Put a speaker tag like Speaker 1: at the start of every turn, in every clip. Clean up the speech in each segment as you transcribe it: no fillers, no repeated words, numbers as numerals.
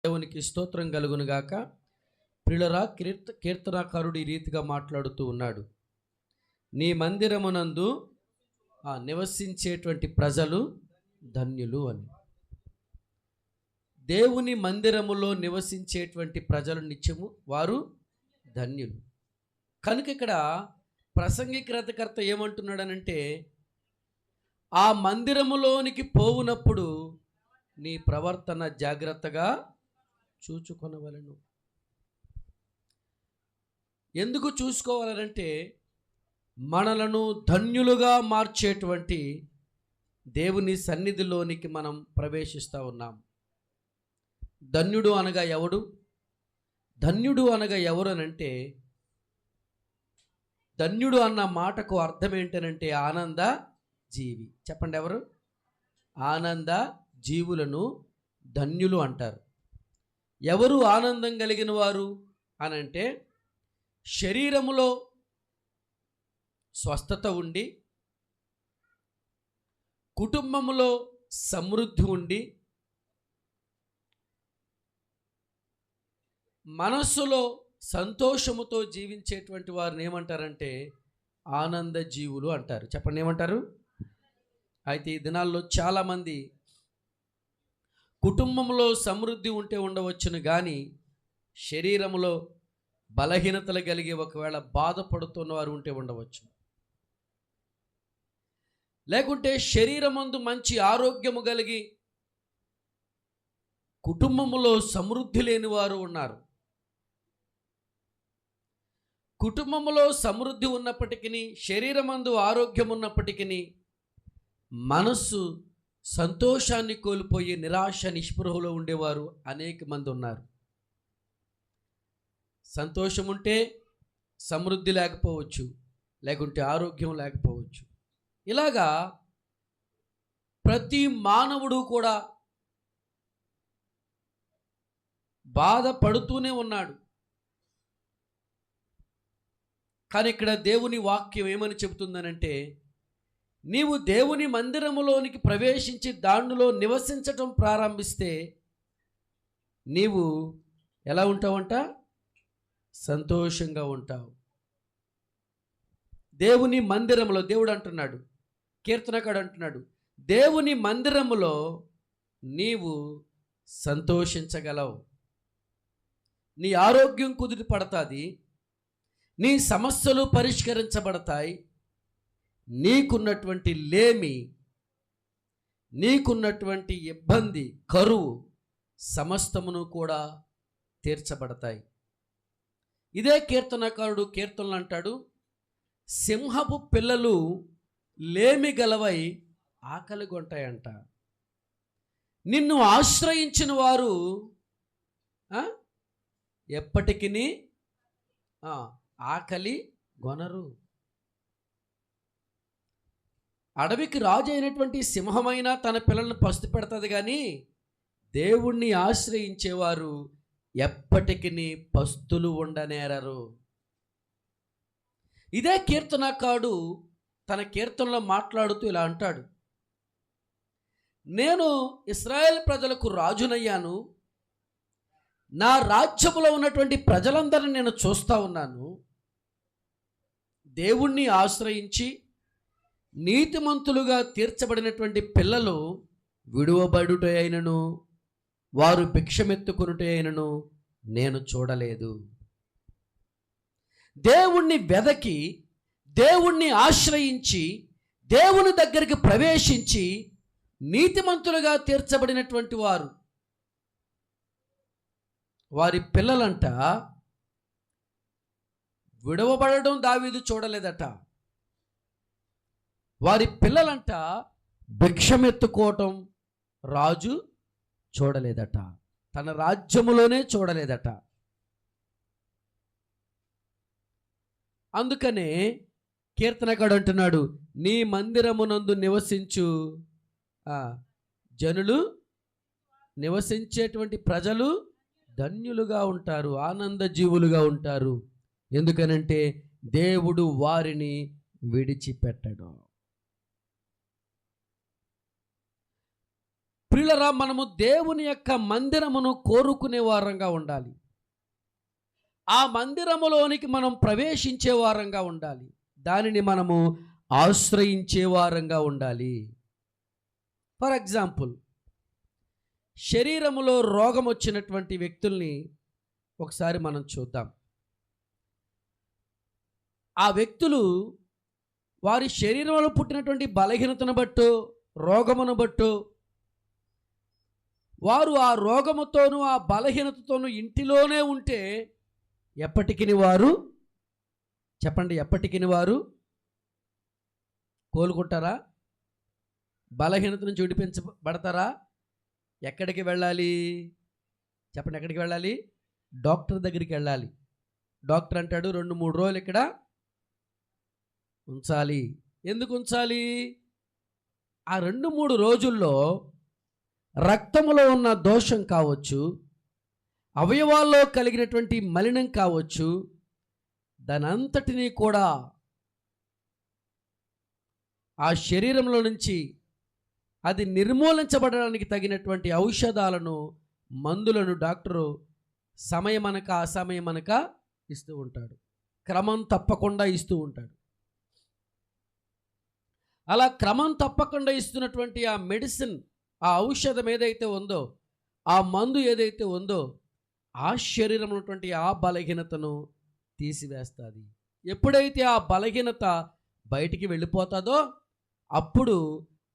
Speaker 1: దేవునికి స్తోత్రం కలుగును గాక. ప్రియులరా, కీర్తనాకారుడు ఈ రీతిగా మాట్లాడుతూ ఉన్నాడు. నీ మందిరమునందు నివసించేటువంటి ప్రజలు ధన్యులు అని. దేవుని మందిరములో నివసించేటువంటి ప్రజలు నిత్యము వారు ధన్యులు. కనుక ఇక్కడ ప్రసంగికర్త ఏమంటున్నాడనంటే, ఆ మందిరములోనికి పోవునప్పుడు నీ ప్రవర్తన జాగ్రత్తగా చూచుకొనవలెను. ఎందుకు చూసుకోవాలంటే, మనలను ధన్యులుగా మార్చేటువంటి దేవుని సన్నిధిలోనికి మనం ప్రవేశిస్తూ ఉన్నాం. ధన్యుడు అనగా ఎవడు? ధన్యుడు అనగా ఎవరు అనంటే, ధన్యుడు అన్న మాటకు అర్థం ఏంటనంటే ఆనంద జీవి. చెప్పండి, ఎవరు? ఆనంద జీవులను ధన్యులు అంటారు. ఎవరు ఆనందం కలిగిన వారు అనంటే, శరీరములో స్వస్థత ఉండి, కుటుంబములో సమృద్ధి ఉండి, మనస్సులో సంతోషముతో జీవించేటువంటి వారిని ఏమంటారంటే ఆనంద జీవులు అంటారు. చెప్పండి, ఏమంటారు? అయితే ఈ దినాల్లో చాలామంది కుటుంబంలో సమృద్ధి ఉంటే ఉండవచ్చును, కానీ శరీరంలో బలహీనతలు కలిగి ఒకవేళ బాధపడుతున్న వారు ఉంటే ఉండవచ్చు. లేకుంటే శరీరమందు మంచి ఆరోగ్యము కలిగి కుటుంబములో సమృద్ధి లేని వారు ఉన్నారు. కుటుంబములో సమృద్ధి ఉన్నప్పటికీ, శరీరమందు ఆరోగ్యం ఉన్నప్పటికీ, మనస్సు సంతోషాన్ని కోల్పోయి నిరాశ నిస్పృహలో ఉండేవారు అనేక మంది ఉన్నారు. సంతోషం ఉంటే సమృద్ధి లేకపోవచ్చు, లేకుంటే ఆరోగ్యం లేకపోవచ్చు. ఇలాగా ప్రతి మానవుడు కూడా బాధపడుతూనే ఉన్నాడు. కానీ ఇక్కడ దేవుని వాక్యం ఏమని చెబుతుందనంటే, నీవు దేవుని మందిరములోనికి ప్రవేశించి దానిలో నివసించటం ప్రారంభిస్తే నీవు ఎలా ఉంటావంట? సంతోషంగా ఉంటావు. దేవుని మందిరములో దేవుడు అంటున్నాడు, కీర్తనకారుడు అంటున్నాడు, దేవుని మందిరములో నీవు సంతోషించగలవు. నీ ఆరోగ్యం కుదిరి పడుతుంది, నీ సమస్యలు పరిష్కరించబడతాయి, నీకున్నటువంటి లేమి, నీకున్నటువంటి ఇబ్బంది, కరువు సమస్తమును కూడా తీర్చబడతాయి. ఇదే కీర్తనకారుడు కీర్తనలు అంటాడు, సింహపు పిల్లలు లేమి గలవై ఆకలి గొంటాయంట. నిన్ను ఆశ్రయించిన వారు ఎప్పటికీ ఆకలి గొనరు. అడవికి రాజు అయినటువంటి సింహమైన తన పిల్లలను పస్తు పెడుతుంది, కానీ దేవుణ్ణి ఆశ్రయించేవారు ఎప్పటికీ పస్తులు ఉండనేరరు. ఇదే కీర్తనకారుడు తన కీర్తనలో మాట్లాడుతూ ఇలా అంటాడు, నేను ఇశ్రాయేల్ ప్రజలకు రాజునయ్యాను, నా రాజ్యములో ఉన్నటువంటి ప్రజలందరినీ నేను చూస్తూ ఉన్నాను. దేవుణ్ణి ఆశ్రయించి నీతిమంతులుగా తీర్చబడినటువంటి పిల్లలు విడువబడుట అయినను, వారు భిక్షమెత్తుకొనుట అయినను నేను చూడలేదు. దేవుణ్ణి వెదకి, దేవుణ్ణి ఆశ్రయించి, దేవుని దగ్గరికి ప్రవేశించి నీతిమంతులుగా తీర్చబడినటువంటి వారి పిల్లలంట విడవబడడం దావీదు చూడలేదట. వారి పిల్లలంట భిక్షమెత్తుకోవటం రాజు చూడలేదట, తన రాజ్యములోనే చూడలేదట. అందుకనే కీర్తనకారుడు అంటున్నాడు, నీ మందిరమునందు నివసించు జనులు, నివసించేటువంటి ప్రజలు ధన్యులుగా ఉంటారు, ఆనంద జీవులుగా ఉంటారు. ఎందుకనంటే దేవుడు వారిని విడిచిపెట్టడు. ప్రియులరా, మనము దేవుని యొక్క మందిరమును కోరుకునే వారంగా ఉండాలి. ఆ మందిరములోనికి మనం ప్రవేశించే వారంగా ఉండాలి. దానిని మనము ఆశ్రయించే వారంగా ఉండాలి. ఫర్ ఎగ్జాంపుల్, శరీరములో రోగం వచ్చినటువంటి వ్యక్తుల్ని ఒకసారి మనం చూద్దాం. ఆ వ్యక్తులు వారి శరీరంలో పుట్టినటువంటి బలహీనతను బట్టు, రోగమును బట్టు, వారు ఆ రోగముతోనూ ఆ బలహీనతతోనూ ఇంటిలోనే ఉంటే ఎప్పటికిని వారు, చెప్పండి, ఎప్పటికిని వారు కోలుకుంటారా? బలహీనత నుంచి విడిపించబడతారా? ఎక్కడికి వెళ్ళాలి? చెప్పండి, ఎక్కడికి వెళ్ళాలి? డాక్టర్ దగ్గరికి వెళ్ళాలి. డాక్టర్ అంటాడు 2-3 రోజులు ఇక్కడ ఉంచాలి. ఎందుకు ఉంచాలి? ఆ 2-3 రోజుల్లో రక్తములో ఉన్న దోషం కావచ్చు, అవయవాల్లో కలిగినటువంటి మలినం కావచ్చు, దానంతటినీ కూడా ఆ శరీరంలో నుంచి అది నిర్మూలించబడడానికి తగినటువంటి ఔషధాలను, మందులను డాక్టరు సమయమనక అసమయమనక ఇస్తూ ఉంటాడు. క్రమం తప్పకుండా ఇస్తూ ఉంటాడు. అలా క్రమం తప్పకుండా ఇస్తున్నటువంటి ఆ మెడిసిన్, ఆ ఔషధం ఏదైతే ఉందో, ఆ మందు ఏదైతే ఉందో, ఆ శరీరంలో ఉన్నటువంటి ఆ బలహీనతను తీసివేస్తుంది. ఎప్పుడైతే ఆ బలహీనత బయటికి వెళ్ళిపోతుందో అప్పుడు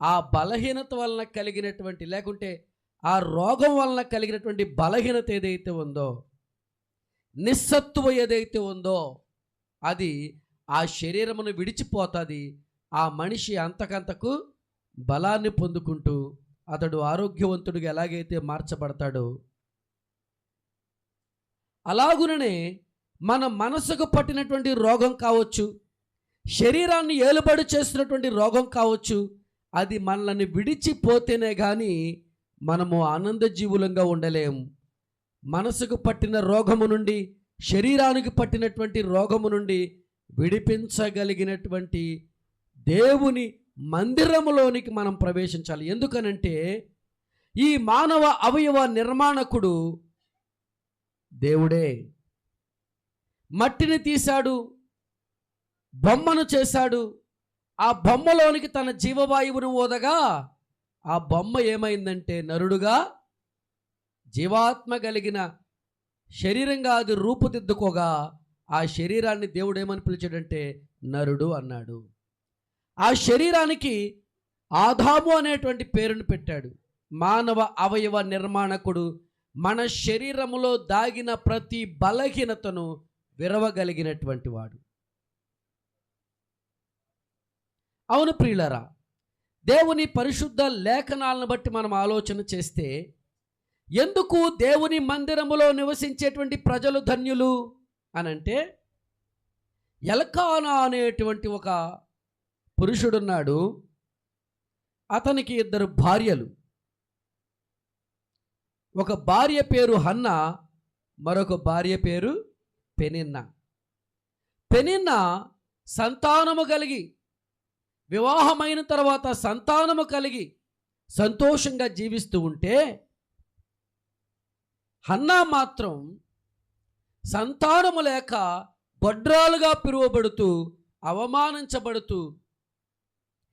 Speaker 1: ఆ బలహీనత వలన కలిగినటువంటి, లేకుంటే ఆ రోగం వలన కలిగినటువంటి బలహీనత ఏదైతే ఉందో, నిస్సత్తువ ఏదైతే ఉందో, అది ఆ శరీరమును విడిచిపోతుంది. ఆ మనిషి అంతకంతకు బలాన్ని పొందుకుంటూ అతడు ఆరోగ్యవంతుడిగా ఎలాగైతే మార్చబడతాడో, అలాగుననే మన మనసుకు పట్టినటువంటి రోగం కావచ్చు, శరీరాన్ని ఏలుబడి చేస్తున్నటువంటి రోగం కావచ్చు, అది మనల్ని విడిచిపోతేనే కానీ మనము ఆనందజీవులంగా ఉండలేము. మనసుకు పట్టిన రోగము నుండి, శరీరానికి పట్టినటువంటి రోగము నుండి విడిపించగలిగినటువంటి దేవుని మందిరములోనికి మనం ప్రవేశించాలి. ఎందుకనంటే ఈ మానవ అవయవ నిర్మాణకుడు దేవుడే. మట్టిని తీశాడు, బొమ్మను చేశాడు. ఆ బొమ్మలోనికి తన జీవవాయువును ఓదగా ఆ బొమ్మ ఏమైందంటే నరుడుగా, జీవాత్మ కలిగిన శరీరంగా అది రూపుదిద్దుకోగా ఆ శరీరాన్ని దేవుడు ఏమని పిలిచాడంటే నరుడు అన్నాడు. ఆ శరీరానికి ఆదాము అనేటువంటి పేరును పెట్టాడు. మానవ అవయవ నిర్మాణకుడు మన శరీరములో దాగిన ప్రతి బలహీనతను విరవగలిగినటువంటి వాడు. అవును ప్రియులరా, దేవుని పరిశుద్ధ లేఖనాలను బట్టి మనం ఆలోచన చేస్తే, ఎందుకు దేవుని మందిరములో నివసించేటువంటి ప్రజలు ధన్యులు అనంటే, ఎల్కానా అనేటువంటి ఒక పురుషుడున్నాడు. అతనికి 2 భార్యలు. ఒక భార్య పేరు హన్న, మరొక భార్య పేరు పెనిన్నా. పెనిన్నా సంతానము కలిగి, వివాహమైన తర్వాత సంతానము కలిగి సంతోషంగా జీవిస్తూ ఉంటే, హన్నా మాత్రం సంతానము లేక గొడ్రాలుగా పిలువబడుతూ, అవమానించబడుతూ,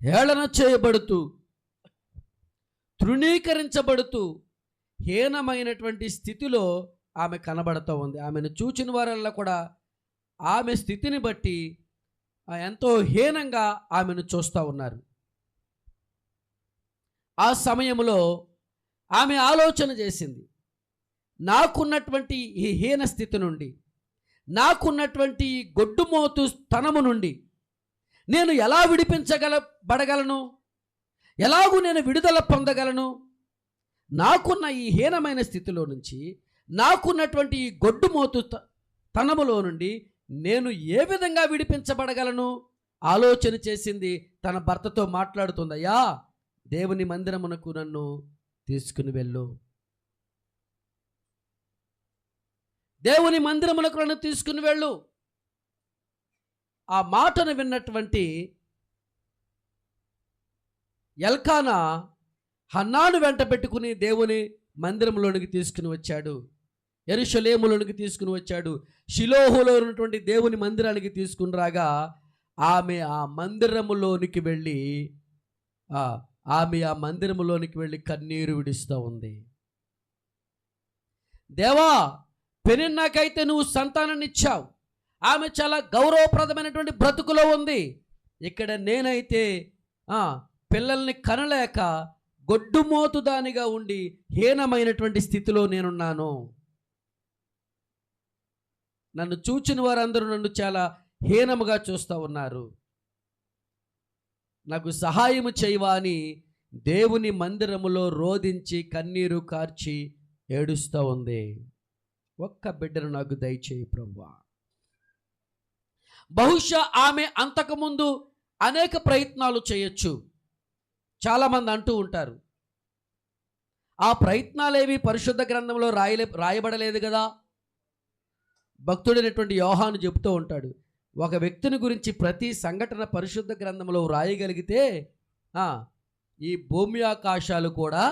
Speaker 1: హేళన చేయబడుతూ, తృణీకరించబడుతూ హీనమైనటువంటి స్థితిలో ఆమె కనబడుతూ ఉంది. ఆమెను చూచిన వారల్లా కూడా ఆమె స్థితిని బట్టి ఎంతో హీనంగా ఆమెను చూస్తూ ఉన్నారు. ఆ సమయంలో ఆమె ఆలోచన చేసింది, నాకున్నటువంటి ఈ హీన స్థితి నుండి, నాకున్నటువంటి ఈ గొడ్డుమోతు స్థనము నుండి నేను ఎలా బడగలను? ఎలాగూ నేను విడుదల పొందగలను? నాకున్న ఈ హీనమైన స్థితిలో నుంచి, నాకున్నటువంటి ఈ గొడ్డుమోతు తనములో నుండి నేను ఏ విధంగా విడిపించబడగలను? ఆలోచన చేసింది. తన భర్తతో మాట్లాడుతుంది, అయ్యా, దేవుని మందిరమునకు నన్ను తీసుకుని వెళ్ళు, దేవుని మందిరమునకు నన్ను తీసుకుని వెళ్ళు. ఆ మాటను విన్నటువంటి ఎల్కానా హన్నాను వెంట పెట్టుకుని దేవుని మందిరంలోనికి తీసుకుని వచ్చాడు, యెరూషలేములోనికి తీసుకుని వచ్చాడు. షిలోహులో ఉన్నటువంటి దేవుని మందిరానికి తీసుకుని రాగా ఆమె ఆ మందిరములోనికి వెళ్ళి కన్నీరు విడుస్తూ ఉంది. దేవా, పెనిన్నాకైతే నువ్వు సంతానాన్ని ఇచ్చావు, ఆమె చాలా గౌరవప్రదమైనటువంటి బ్రతుకులో ఉంది. ఇక్కడ నేనైతే పిల్లల్ని కనలేక గొడ్డుమోతుదానిగా ఉండి హీనమైనటువంటి స్థితిలో నేనున్నాను. నన్ను చూచిన వారందరూ నన్ను చాలా హీనముగా చూస్తూ ఉన్నారు. నాకు సహాయము చేయవా అని దేవుని మందిరములో రోదించి కన్నీరు కార్చి ఏడుస్తూ ఉంది. ఒక్క బిడ్డను నాకు దయచేయి ప్రభువా. బహుశా ఆమె అంతకుముందు అనేక ప్రయత్నాలు చేయొచ్చు. చాలామంది అంటూ ఉంటారు, ఆ ప్రయత్నాలేవి పరిశుద్ధ గ్రంథంలో రాయబడలేదు కదా. భక్తుడైనటువంటి యోహాను చెబుతూ ఉంటాడు, ఒక వ్యక్తిని గురించి ప్రతి సంఘటన పరిశుద్ధ గ్రంథంలో రాయగలిగితే ఈ భూమి ఆకాశాలు కూడా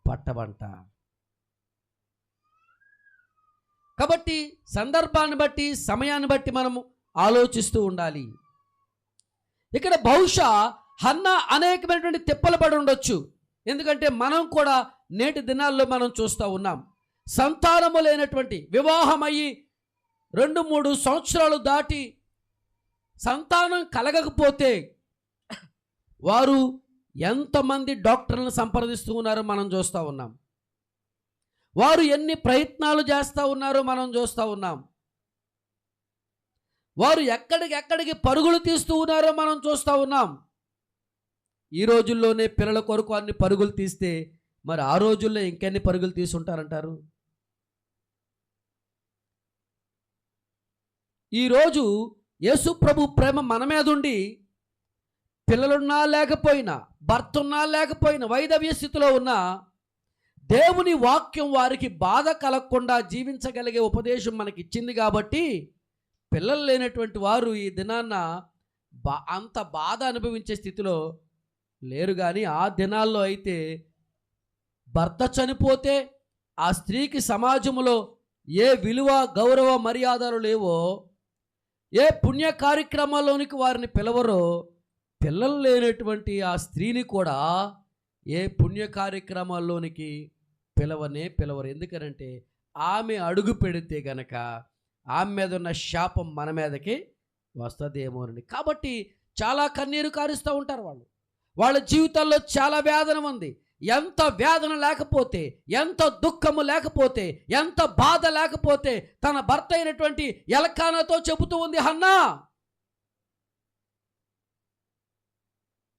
Speaker 1: పట్టవంట. కాబట్టి సందర్భాన్ని బట్టి సమయాన్ని బట్టి మనము ఆలోచిస్తూ ఉండాలి. ఇక్కడ బహుశా హన్నా అనేకమైనటువంటి తిప్పలు పడి ఉండొచ్చు. ఎందుకంటే మనం కూడా నేటి దినాల్లో మనం చూస్తూ ఉన్నాం, సంతానము లేనటువంటి, వివాహమయ్యి 2-3 సంవత్సరాలు దాటి సంతానం కలగకపోతే వారు ఎంతమంది డాక్టర్లను సంప్రదిస్తూ ఉన్నారో మనం చూస్తూ ఉన్నాం. వారు ఎన్ని ప్రయత్నాలు చేస్తూ ఉన్నారో మనం చూస్తూ ఉన్నాం. వారు ఎక్కడికి పరుగులు తీస్తూ ఉన్నారో మనం చూస్తూ ఉన్నాం. ఈ రోజుల్లోనే పిల్లల కొరకు అన్ని పరుగులు తీస్తే మరి ఆ రోజుల్లో ఇంకెన్ని పరుగులు తీసుంటారంటారు? ఈరోజు యేసు ప్రభు ప్రేమ మన మీద ఉండి పిల్లలున్నా లేకపోయినా, భర్త ఉన్నా లేకపోయినా, వైధవ్య స్థితిలో ఉన్న దేవుని వాక్యం వారికి బాధ కలగకుండా జీవించగలిగే ఉపదేశం మనకి ఇచ్చింది కాబట్టి పిల్లలు లేనటువంటి వారు ఈ దినాన్న అంత బాధ అనుభవించే స్థితిలో లేరు. కానీ ఆ దినాల్లో అయితే భర్త చనిపోతే ఆ స్త్రీకి సమాజంలో ఏ విలువ, గౌరవ, మర్యాదలు లేవో, ఏ పుణ్య కార్యక్రమాల్లోనికి వారిని పిలవరో, పిల్లలు లేనటువంటి ఆ స్త్రీని కూడా ఏ పుణ్య కార్యక్రమాల్లోనికి పిలవరు. ఎందుకనంటే ఆమె అడుగు పెడితే గనక ఆమె మీద ఉన్న శాపం మన మీదకి వస్తుందేమోనని. కాబట్టి చాలా కన్నీరు కారుస్తూ ఉంటారు వాళ్ళు. వాళ్ళ జీవితాల్లో చాలా వేదన ఉంది. ఎంత వేదన లేకపోతే, ఎంత దుఃఖము లేకపోతే, ఎంత బాధ లేకపోతే తన భర్త అయినటువంటి ఎల్కానాతో చెబుతూ ఉంది, హన్నా,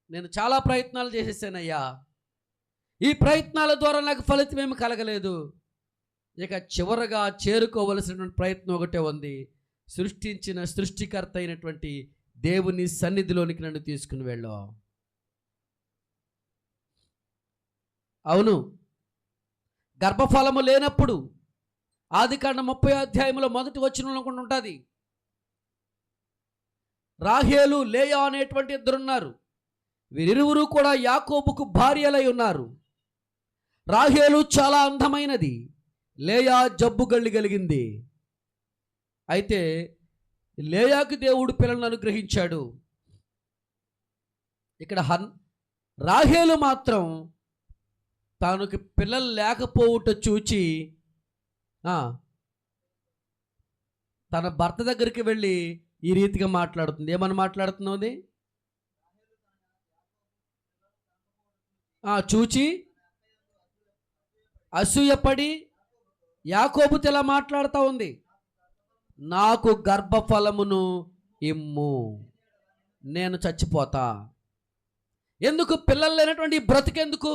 Speaker 1: నేను చాలా ప్రయత్నాలు చేసేసానయ్యా, ఈ ప్రయత్నాల ద్వారా నాకు ఫలితం ఏమి కలగలేదు. ఇక చివరగా చేరుకోవలసినటువంటి ప్రయత్నం ఒకటే ఉంది. సృష్టించిన సృష్టికర్త అయినటువంటి దేవుని సన్నిధిలోనికి నన్ను తీసుకుని వెళ్ళు. అవును, గర్భఫలము లేనప్పుడు ఆదికాండం 30వ అధ్యాయంలో మొదటి వచనంలో కూడా ఉంటుంది. రాహేలు, లేయా అనేటువంటి ఇద్దరున్నారు. వీరిరువురు కూడా యాకోబుకు భార్యలై ఉన్నారు. రాహేలు చాలా అందమైనది, లేయా జబ్బు కలిగింది. అయితే లేయాకు దేవుడు పిల్లలను అనుగ్రహించాడు. ఇక్కడ రాహేలు మాత్రం తానుకి పిల్లలు లేకపోవుట చూచి తన భర్త దగ్గరికి వెళ్ళి ఈ రీతిగా మాట్లాడుతుంది. ఏమని మాట్లాడుతున్నది? చూచి అసూయపడి యాకోబుతో ఇలా మాట్లాడుతూ ఉంది, నాకు గర్భఫలమును ఇమ్ము, నేను చచ్చిపోతా. ఎందుకు? పిల్లలు లేనటువంటి బ్రతికెందుకు?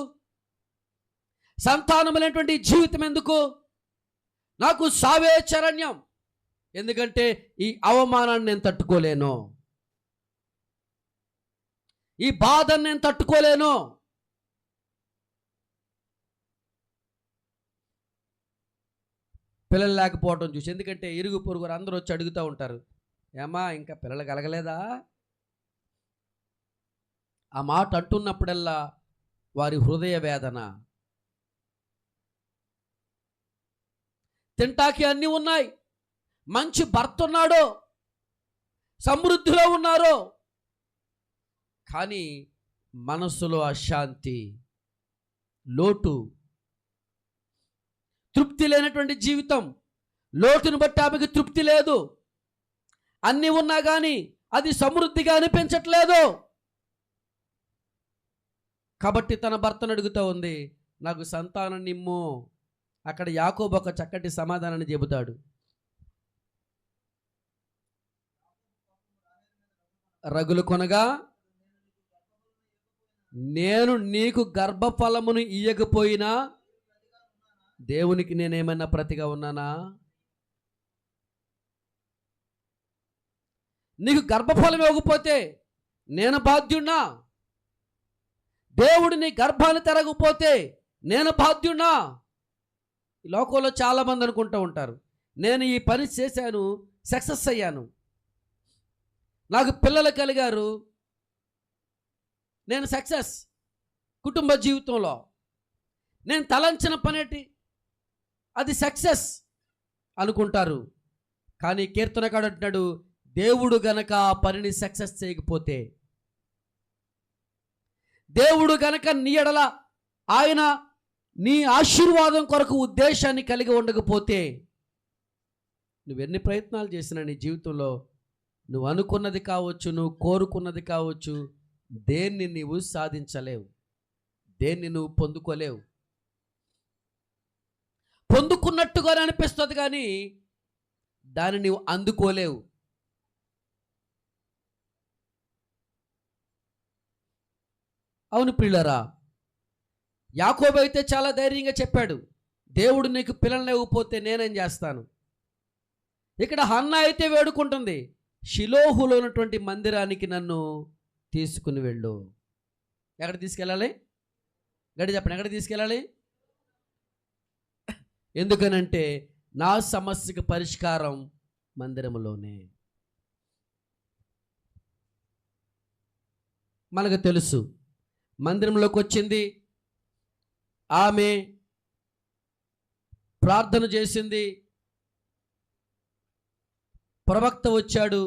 Speaker 1: సంతానం లేనటువంటి జీవితం ఎందుకు? నాకు సావే చరణ్యం. ఎందుకంటే ఈ అవమానాన్ని నేను తట్టుకోలేను, ఈ బాధను నేను తట్టుకోలేను. పిల్లలు లేకపోవడం చూసి, ఎందుకంటే ఇరుగు పొరుగు అందరూ వచ్చి అడుగుతూ ఉంటారు, ఏమా ఇంకా పిల్లలు కలగలేదా? ఆ మాట అంటున్నప్పుడల్లా వారి హృదయ వేదన. తింటాకి అన్నీ ఉన్నాయి, మంచి భర్త ఉన్నాడు, సమృద్ధిలో ఉన్నారు, కానీ మనసులో అశాంతి, లోటు, తృప్తి లేనటువంటి జీవితం. లోటును బట్టి ఆమెకు తృప్తి లేదు. అన్నీ ఉన్నా కానీ అది సమృద్ధిగా అనిపించట్లేదు. కాబట్టి తన భర్తను అడుగుతూ ఉంది, నాకు సంతానం నిమ్ము. అక్కడ యాకోబు ఒక చక్కటి సమాధానాన్ని చెబుతాడు. రగులు కొనగా నేను నీకు గర్భఫలమును ఇయ్యకపోయినా దేవునికి నేనేమన్నా ప్రతిగా ఉన్నానా? నీకు గర్భఫలం ఇవ్వకపోతే నేను బాధ్యున్నా? దేవుడు నీ గర్భాన్ని తెరగకపోతే నేను బాధ్యున్నా? ఈ లోకంలో చాలామంది అనుకుంటూ ఉంటారు, నేను ఈ పని చేశాను, సక్సెస్ అయ్యాను, నాకు పిల్లలు కలిగారు, నేను సక్సెస్ కుటుంబ జీవితంలో, నేను తలంచిన పనేటి అది సక్సెస్ అనుకుంటారు. కానీ కీర్తనకాడు అంటున్నాడు, దేవుడు గనక ఆ పనిని సక్సెస్ చేయకపోతే, దేవుడు గనక నీ ఎడల ఆయన నీ ఆశీర్వాదం కొరకు ఉద్దేశాన్ని కలిగి ఉండకపోతే, నువ్వెన్ని ప్రయత్నాలు చేసినా నీ జీవితంలో నువ్వు అనుకున్నది కావచ్చు, నువ్వు కోరుకున్నది కావచ్చు, దేన్ని నీవు సాధించలేవు, దేన్ని నువ్వు పొందుకోలేవు. పొందుకున్నట్టుగానే అనిపిస్తుంది కానీ దాన్ని నీవు అందుకోలేవు. అవును ప్రియులారా, యాకోబు అయితే చాలా ధైర్యంగా చెప్పాడు, దేవుడు నీకు పిల్లల్ని ఇవ్వకపోతే నేనేం చేస్తాను. ఇక్కడ హన్నా అయితే వేడుకుంటుంది, షిలోహులో ఉన్నటువంటి మందిరానికి నన్ను తీసుకుని వెళ్ళు. ఎక్కడ తీసుకెళ్ళాలి? గడి చెప్పండి, ఎక్కడ తీసుకెళ్ళాలి? ఎందుకనంటే నా సమస్యకు పరిష్కారం మందిరములోనే. మనకు తెలుసు, మందిరంలోకి వచ్చింది, ఆమె ప్రార్థన చేసింది, ప్రవక్త వచ్చాడు,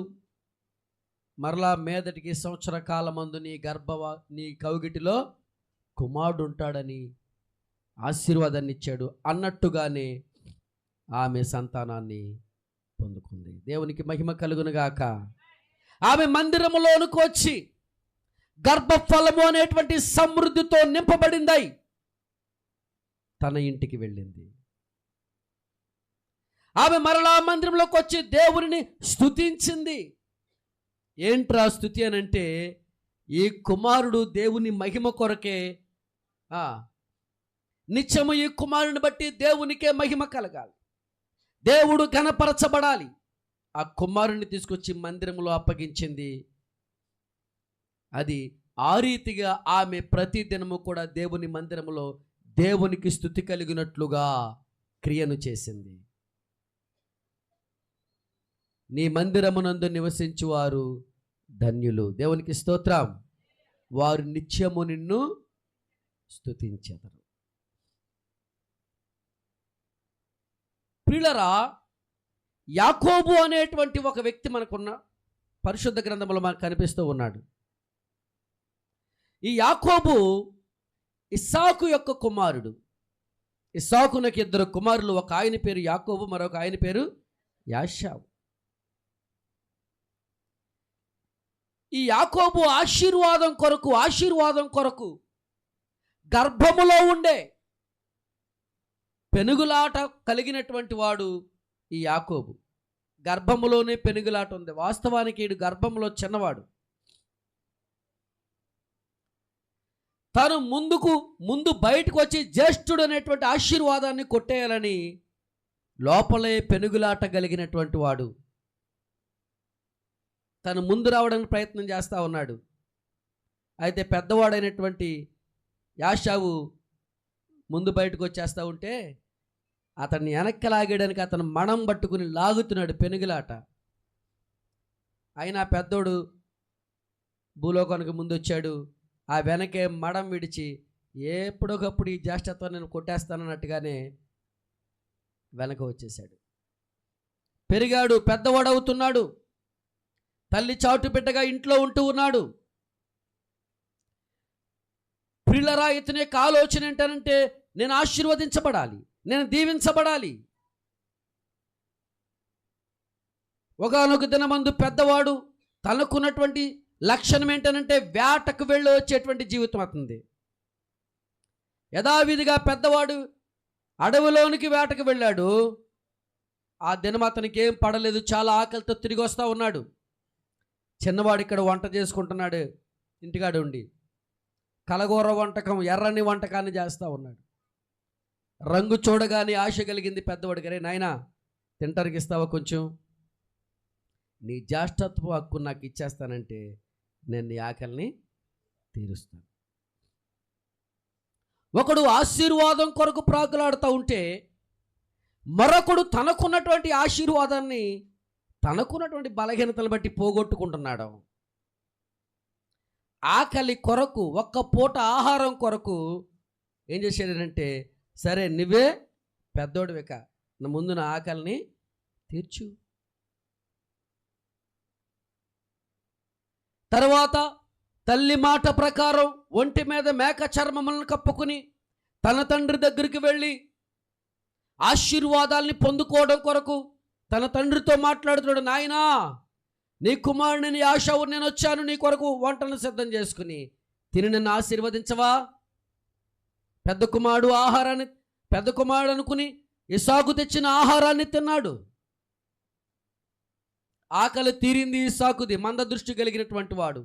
Speaker 1: మరలా మీదటికి సంవత్సర కాలమందు నీ కౌగిటిలో కుమారుడు ఉంటాడని ఆశీర్వాదాన్ని ఇచ్చాడు అన్నట్టుగానే ఆమె సంతానాన్ని పొందుకుంది. దేవునికి మహిమ కలుగునుగాక. ఆమె మందిరములోనికి వచ్చి గర్భఫలము అనేటువంటి సమృద్ధితో నింపబడిందై తన ఇంటికి వెళ్ళింది. ఆమె మరలా మందిరంలోకి వచ్చి దేవుని స్తుతించింది. ఏంట్రా స్తుతి అని అంటే, ఈ కుమారుడు దేవుని మహిమ కొరకే, నిత్యము ఈ కుమారుని బట్టి దేవునికే మహిమ కలగాలి, దేవుడు ఘనపరచబడాలి. ఆ కుమారుని తీసుకొచ్చి మందిరంలో అప్పగించింది. అది ఆ రీతిగా ఆమె ప్రతిదినము కూడా దేవుని మందిరములో దేవునికి స్తుతి కలిగినట్లుగా క్రియను చేసింది. నీ మందిరమునందు నివసించువారు ధన్యులు. దేవునికి స్తోత్రం. వారు నిత్యము నిన్ను స్తుతించెదరు. ప్రియులారా, యాకోబు అనేటువంటి ఒక వ్యక్తి మనకున్న పరిశుద్ధ గ్రంథంలో మనకు కనిపిస్తూ ఉన్నాడు. ఈ యాకోబు ఇస్సాకు యొక్క కుమారుడు. ఇస్సాకునకు ఇద్దరు కుమారులు, ఒక ఆయన పేరు యాకోబు, మరొక ఆయన పేరు యాషావు. ఈ యాకోబు ఆశీర్వాదం కొరకు గర్భములో ఉండే పెనుగులాట కలిగినటువంటి వాడు ఈ యాకోబు. గర్భములోనే పెనుగులాట ఉంది. వాస్తవానికి ఈడు గర్భంలో చిన్నవాడు. తను ముందు బయటకు వచ్చి జ్యేష్ఠుడు అనేటువంటి ఆశీర్వాదాన్ని కొట్టేయాలని లోపలే పెనుగులాట కలిగినటువంటి వాడు. తను ముందు రావడానికి ప్రయత్నం చేస్తూ ఉన్నాడు. అయితే పెద్దవాడైనటువంటి యాషావు ముందు బయటకు వచ్చేస్తూ ఉంటే అతన్ని వెనక్కి లాగేయడానికి అతను మణం పట్టుకుని లాగుతున్నాడు, పెనుగులాట. అయినా పెద్దోడు భూలోకానికి ముందు వచ్చాడు. ఆ వెనకే మడం విడిచి ఎప్పుడొకప్పుడు ఈ జ్యేష్ఠత్వం నేను కొట్టేస్తానన్నట్టుగానే వెనక వచ్చేసాడు. పెరిగాడు, పెద్దవాడవుతున్నాడు, తల్లి చాటు బిడ్డగా ఇంట్లో ఉంటూ ఉన్నాడు. ప్రియులరా, ఇతని యొక్క ఆలోచన ఏంటంటే నేను ఆశీర్వదించబడాలి, నేను దీవించబడాలి. ఒకానొక దినమందు పెద్దవాడు తనకున్నటువంటి లక్షణం ఏంటనంటే వేటకు వెళ్ళి వచ్చేటువంటి జీవితం అవుతుంది. యథావిధిగా పెద్దవాడు అడవిలోనికి వేటకు వెళ్ళాడు. ఆ దినం అతనికి ఏం పడలేదు, చాలా ఆకలితో తిరిగి వస్తూ ఉన్నాడు. చిన్నవాడు ఇక్కడ వంట చేసుకుంటున్నాడు, ఇంటికాడ ఉండి కలగూర వంటకం, ఎర్రని వంటకాన్ని చేస్తూ ఉన్నాడు. రంగు చూడగానే ఆశ కలిగింది పెద్దవాడికి. రే నాయనా, తింటానికి ఇస్తావా కొంచెం? నీ జ్యేష్ఠత్వ హక్కు నాకు ఇచ్చేస్తానంటే నేను నీ ఆకలిని తీరుస్తాను. ఒకడు ఆశీర్వాదం కొరకు ప్రాకులాడుతూ ఉంటే మరొకడు తనకున్నటువంటి ఆశీర్వాదాన్ని తనకున్నటువంటి బలహీనతలు బట్టి పోగొట్టుకుంటున్నాడు. ఆకలి కొరకు, ఒక్క పూట ఆహారం కొరకు ఏం చేశాడంటే, సరే నువ్వే పెద్దోడివిక, నా ముందు నా ఆకలిని తీర్చు. తర్వాత తల్లి మాట ప్రకారం ఒంటి మీద మేక చర్మములను కప్పుకుని తన తండ్రి దగ్గరికి వెళ్ళి ఆశీర్వాదాల్ని పొందుకోవడం కొరకు తన తండ్రితో మాట్లాడుతున్నాడు. నాయనా, నీ కుమారుని యాషావు నేను వచ్చాను, నీ కొరకు వంటను సిద్ధం చేసుకుని తిని నన్ను ఆశీర్వదించవా? పెద్ద కుమారుడు అనుకుని ఇస్సాకు తెచ్చిన ఆహారాన్ని తిన్నాడు. ఆకలి తీరింది ఇస్సాకుది, మంద దృష్టి కలిగినటువంటి వాడు.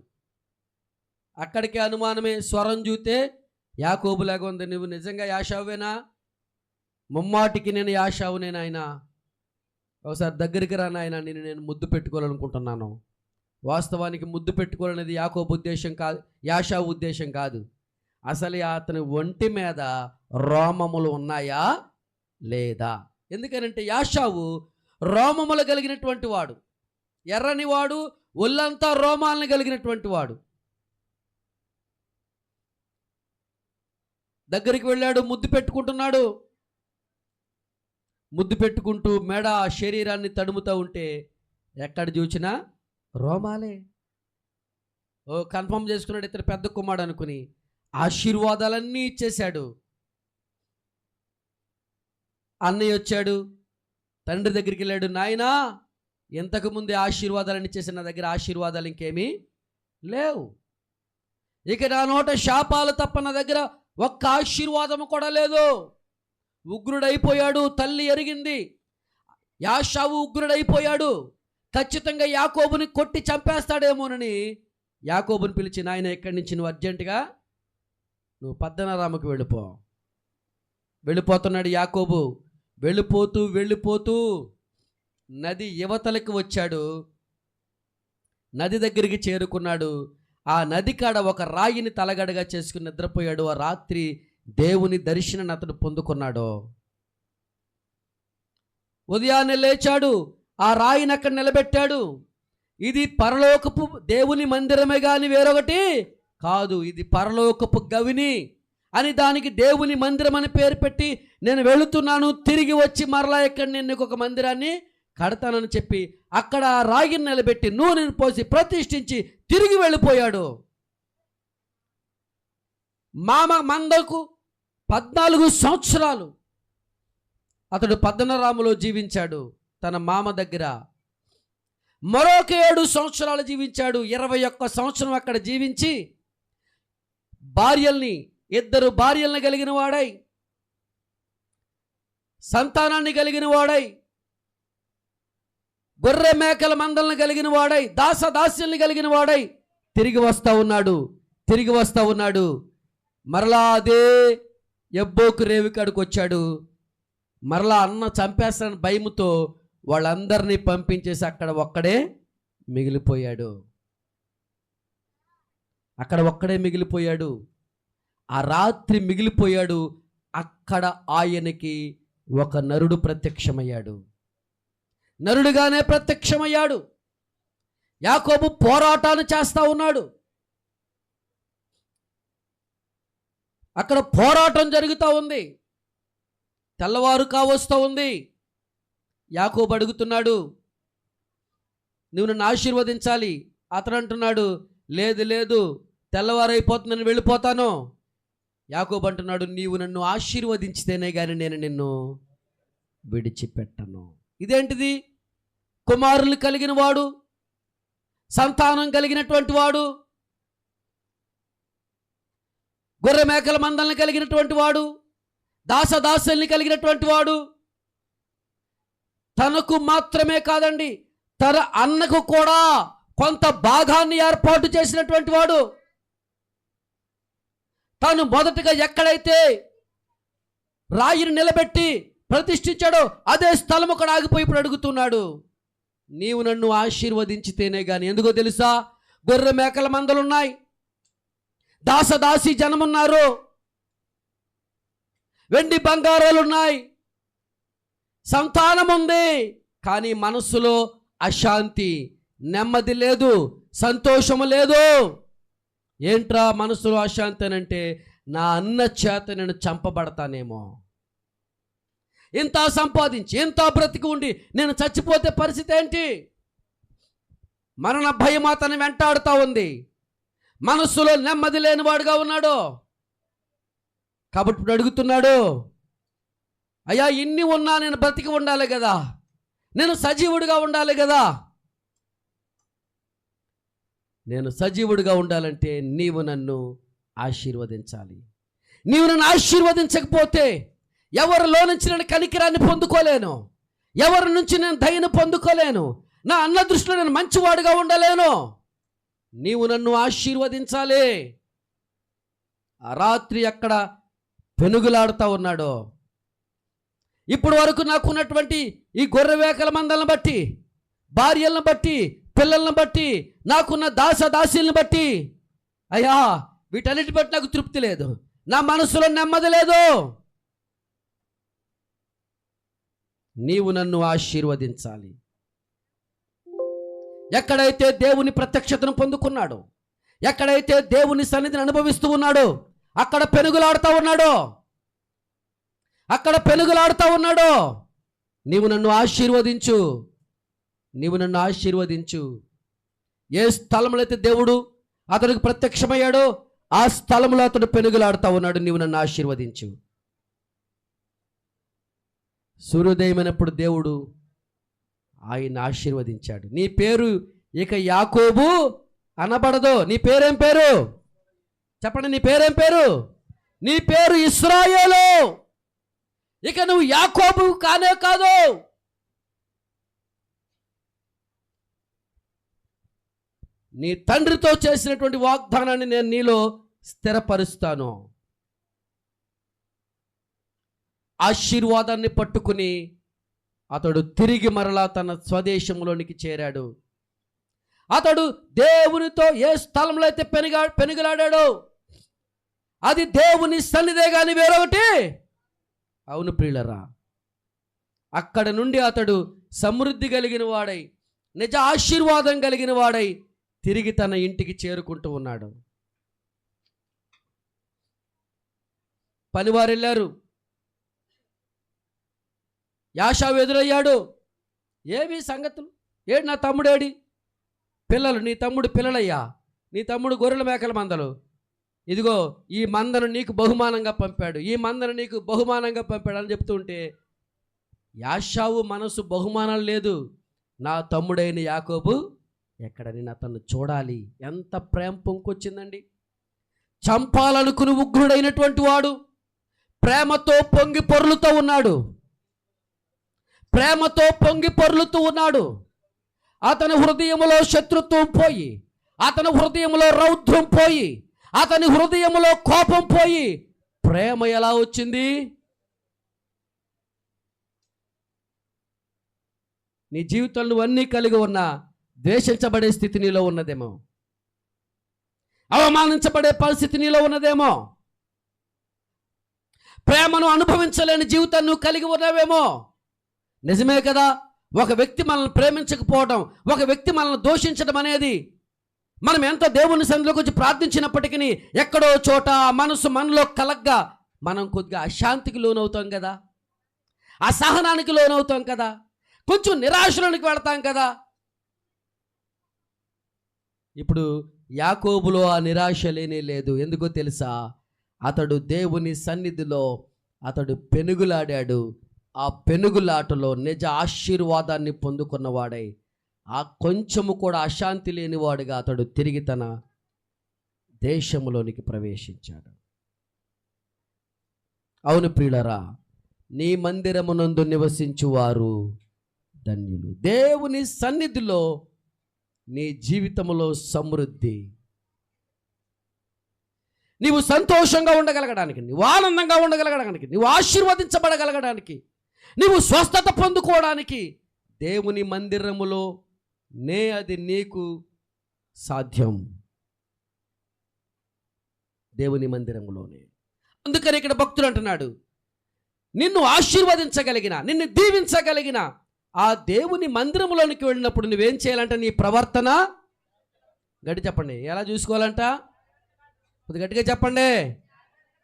Speaker 1: అక్కడికి అనుమానమే, స్వరం చూస్తే యాకోబులాగా ఉంది. నువ్వు నిజంగా యాషావేనా? ముమ్మాటికి నేను యాషావునే నాయనా, ఒకసారి దగ్గరికి రా నాయనా, నేను ముద్దు పెట్టుకోవాలనుకుంటున్నాను. వాస్తవానికి ముద్దు పెట్టుకోవాలనేది యాకోబు ఉద్దేశం కాదు, యాషావు ఉద్దేశం కాదు. అసలు అతని ఒంటి మీద రోమములు ఉన్నాయా లేదా? ఎందుకనంటే యాషావు రోమములు కలిగినటువంటి వాడు, ఎర్రని వాడు, ఒళ్ళంతా రోమాలను కలిగినటువంటి వాడు. దగ్గరికి వెళ్ళాడు, ముద్దు పెట్టుకుంటున్నాడు. ముద్దు పెట్టుకుంటూ మెడ శరీరాన్ని తడుముతూ ఉంటే ఎక్కడ చూసినా రోమాలే. కన్ఫర్మ్ చేసుకున్నాడు ఇతను పెద్ద కుమారుడు అనుకుని ఆశీర్వాదాలన్నీ ఇచ్చేశాడు. అన్నయ్య వచ్చాడు, తండ్రి దగ్గరికి వెళ్ళాడు. నాయనా, ఇంతకుముందే ఆశీర్వాదాలన్నీ ఇచ్చేసిన నా దగ్గర ఆశీర్వాదాలు ఇంకేమీ లేవు, ఇక నా నోట శాపాలు తప్ప నా దగ్గర ఒక్క ఆశీర్వాదము కూడా లేదు. ఉగ్రుడైపోయాడు. తల్లి ఎరిగింది, యాషావు ఉగ్రుడైపోయాడు, ఖచ్చితంగా యాకోబుని కొట్టి చంపేస్తాడేమోనని యాకోబుని పిలిచి, నాయన ఇక్కడి నుంచి నువ్వు అర్జెంటుగా నువ్వు పద్దనరాముకు వెళ్ళిపోతున్నాడు యాకోబు. వెళ్ళిపోతూ నది యువతలకు వచ్చాడు. నది దగ్గరికి చేరుకున్నాడు. ఆ నది కాడ ఒక రాయిని తలగడగా చేసుకుని నిద్రపోయాడు. ఆ రాత్రి దేవుని దర్శనాన్ని అతడు పొందుకున్నాడు. ఉదయాన్నే లేచాడు, ఆ రాయిని అక్కడ నిలబెట్టాడు. ఇది పరలోకపు దేవుని మందిరమే కానీ వేరొకటి కాదు, ఇది పరలోకపు గవిని అని దానికి దేవుని మందిరం అని పేరు పెట్టి నేను వెళుతున్నాను, తిరిగి వచ్చి మరలా ఇక్కడ నేను ఒక మందిరాన్ని కడతానని చెప్పి అక్కడ ఆ రాగిని నిలబెట్టి నూనెను పోసి ప్రతిష్ఠించి తిరిగి వెళ్ళిపోయాడు. మామ మందకు 14 సంవత్సరాలు అతడు పద్దనరాములో జీవించాడు తన మామ దగ్గర. మరొక 7 సంవత్సరాలు జీవించాడు. 21 సంవత్సరం అక్కడ జీవించి ఇద్దరు భార్యల్ని కలిగిన వాడై, సంతానాన్ని కలిగిన వాడై, గొర్రె మేకల మందలను కలిగిన వాడై, దాసదాస్యుల్ని కలిగిన వాడై తిరిగి వస్తా ఉన్నాడు. మరలా అదే ఎబ్బోకు రేవికాడికి వచ్చాడు. మరలా అన్న చంపేస్తానని భయముతో వాళ్ళందరినీ పంపించేసి అక్కడ ఒక్కడే మిగిలిపోయాడు. ఆ రాత్రి మిగిలిపోయాడు. అక్కడ ఆయనకి ఒక నరుడు ప్రత్యక్షమయ్యాడు. నరుడుగానే ప్రత్యక్షమయ్యాడు. యాకోబు పోరాటాలు చేస్తూ ఉన్నాడు. అక్కడ పోరాటం జరుగుతూ ఉంది. తెల్లవారు కావస్తూ ఉంది. యాకోబు అడుగుతున్నాడు, నువ్వు నన్ను ఆశీర్వదించాలి. అతను అంటున్నాడు, లేదు లేదు, తెల్లవారైపోతుంది, నేను వెళ్ళిపోతాను. యాకోబు అంటున్నాడు, నీవు నన్ను ఆశీర్వదించితేనే కానీ నేను నిన్ను విడిచిపెట్టను. ఇదేంటిది? కుమారులు కలిగిన వాడు, సంతానం కలిగినటువంటి వాడు, గొర్రె మేకల మందలను కలిగినటువంటి వాడు, దాసదాసుల్ని కలిగినటువంటి వాడు, తనకు మాత్రమే కాదండి, తన అన్నకు కూడా కొంత భాగాన్ని ఏర్పాటు చేసినటువంటి వాడు. తాను మొదటగా ఎక్కడైతే రాయిని నిలబెట్టి ప్రతిష్ఠించాడో అదే స్థలం అక్కడ ఆగిపోయి ఇప్పుడు అడుగుతున్నాడు, నీవు నన్ను ఆశీర్వదించితేనే కానీ. ఎందుకో తెలుసా? గొర్రె మేకల మందలున్నాయి, దాసదాసి జనమున్నారు, వెండి బంగారాలున్నాయి, సంతానం ఉంది, కానీ మనస్సులో అశాంతి, నెమ్మది లేదు, సంతోషము లేదు. ఏంట్రా మనసులో అశాంతి అని అంటే, నా అన్న చేత నేను చంపబడతానేమో, ఇంత సంపాదించి ఇంత బ్రతికి ఉండి నేను చచ్చిపోతే పరిస్థితి ఏంటి? మరణ భయం అతను వెంటాడుతూ ఉంది. మనస్సులో నెమ్మది లేనివాడుగా ఉన్నాడు. కాబట్టి ఇప్పుడు అడుగుతున్నాడు, అయ్యా ఇన్ని ఉన్నా నేను బ్రతికి ఉండాలి కదా, నేను సజీవుడిగా ఉండాలి కదా. నేను సజీవుడిగా ఉండాలంటే నీవు నన్ను ఆశీర్వదించాలి. నీవు నన్ను ఆశీర్వదించకపోతే ఎవరిలో నుంచి నేను కనికిరాన్ని పొందుకోలేను, ఎవరి నుంచి నేను దయను పొందుకోలేను, నా అన్న దృష్టిలో నేను మంచివాడుగా ఉండలేను. నీవు నన్ను ఆశీర్వదించాలి. ఆ రాత్రి అక్కడ పెనుగులాడుతూ ఉన్నాడు. ఇప్పటి వరకు నాకున్నటువంటి ఈ గొర్రె మేకల మందలను బట్టి, భార్యలను బట్టి, పిల్లలను బట్టి, నాకున్న దాసదాసీలను బట్టి, అయ్యా వీటన్నిటి బట్టి నాకు తృప్తి లేదు, నా మనసులో నెమ్మది లేదు. నీవు నన్ను ఆశీర్వదించాలి. ఎక్కడైతే దేవుని ప్రత్యక్షతను పొందుకున్నాడో, ఎక్కడైతే దేవుని సన్నిధిని అనుభవిస్తూ ఉన్నాడో అక్కడ పెనుగులాడుతూ ఉన్నాడో, అక్కడ పెనుగులాడుతూ ఉన్నాడో, నీవు నన్ను ఆశీర్వదించు, నీవు నన్ను ఆశీర్వదించు. ఏ స్థలంలో అయితే దేవుడు అతనికి ప్రత్యక్షమయ్యాడో ఆ స్థలంలో అతడు పెనుగులాడుతూ ఉన్నాడు, నీవు నన్ను ఆశీర్వదించు. సూర్యోదయమైనప్పుడు దేవుడు ఆయన ఆశీర్వదించాడు. నీ పేరు ఇక యాకోబు అనబడదు. నీ పేరేం పేరు చెప్పండి? నీ పేరేం పేరు? నీ పేరు ఇశ్రాయేలు. ఇక నువ్వు యాకోబు కానే కాదు. నీ తండ్రితో చేసినటువంటి వాగ్దానాన్ని నేను నీలో స్థిరపరుస్తాను. ఆశీర్వాదాన్ని పట్టుకుని అతడు తిరిగి మరలా తన స్వదేశంలోనికి చేరాడు. అతడు దేవునితో ఏ స్థలంలో అయితే పెనుగులాడాడో అది దేవుని సన్నిధే కానీ వేరొకటి. అవును ప్రియులరా, అక్కడ నుండి అతడు సమృద్ధి కలిగిన వాడై, నిజ ఆశీర్వాదం కలిగిన వాడై తిరిగి తన ఇంటికి చేరుకుంటూ ఉన్నాడు. పనివారు వెళ్ళారు. యాషావు ఎదురయ్యాడు. ఏవి సంగతులు? ఏడు నా తమ్ముడేడి? పిల్లలు, నీ తమ్ముడు పిల్లలయ్యా, నీ తమ్ముడు గొర్రెల మేకల మందలు, ఇదిగో ఈ మందను నీకు బహుమానంగా పంపాడు, ఈ మందను నీకు బహుమానంగా పంపాడు అని చెప్తూ ఉంటే యాషావు మనసు బహుమానం లేదు. నా తమ్ముడైన యాకోబు ఎక్కడ, నేను అతన్ని చూడాలి. ఎంత ప్రేమ పొంకొచ్చిందండి. చంపాలనుకుని ఉగ్రుడైనటువంటి వాడు ప్రేమతో పొంగి పొర్లుతూ ఉన్నాడు. ప్రేమతో పొంగి పొర్లుతూ ఉన్నాడు. అతని హృదయంలో శత్రుత్వం పోయి, అతని హృదయంలో రౌద్రం పోయి, అతని హృదయంలో కోపం పోయి ప్రేమ ఎలా వచ్చింది? నీ జీవితంలో అన్నీ కలిగి ఉన్నా ద్వేషించబడే స్థితి నీలో ఉన్నదేమో, అవమానించబడే పరిస్థితి నీలో ఉన్నదేమో, ప్రేమను అనుభవించలేని జీవితాన్ని నువ్వు కలిగి ఉన్నావేమో. నిజమే కదా, ఒక వ్యక్తి మనల్ని ప్రేమించకపోవడం, ఒక వ్యక్తి మనల్ని దూషించడం అనేది మనం ఎంతో దేవుని సన్నిధిలోకి వచ్చి ప్రార్థించినప్పటికీ ఎక్కడో చోట మనసు మనలో కలగ్గా మనం కొద్దిగా అశాంతికి లోనవుతాం కదా, అసహనానికి లోనవుతాం కదా, కొంచెం నిరాశలోనికి వెళతాం కదా. ఇప్పుడు యాకోబులో ఆ నిరాశ లేనే లేదు. ఎందుకో తెలుసా? అతడు దేవుని సన్నిధిలో అతడు పెనుగులాడాడు. ఆ పెనుగులాటలో నిజ ఆశీర్వాదాన్ని పొందుకున్నవాడై ఆ కొంచెము కూడా అశాంతి లేనివాడుగా అతడు తిరిగి తన దేశంలోనికి ప్రవేశించాడు. అవును ప్రియులరా, నీ మందిరమునందు నివసించువారు ధన్యులు. దేవుని సన్నిధిలో నీ జీవితంలో సమృద్ధి, నీవు సంతోషంగా ఉండగలగడానికి, నీవు ఆనందంగా ఉండగలగడానికి, నీవు ఆశీర్వదించబడగలగడానికి, నీవు స్వస్థత పొందుకోవడానికి దేవుని మందిరములో అది నీకు సాధ్యం. దేవుని మందిరములోనే. అందుకని ఇక్కడ భక్తుడు అంటున్నాడు, నిన్ను ఆశీర్వదించగలిగిన, నిన్ను దీవించగలిగిన ఆ దేవుని మందిరములోనికి వెళ్ళినప్పుడు నువ్వేం చేయాలంట? నీ ప్రవర్తన గట్టి చెప్పండి. ఎలా చూసుకోవాలంట? కొద్ది గట్టిగా చెప్పండి.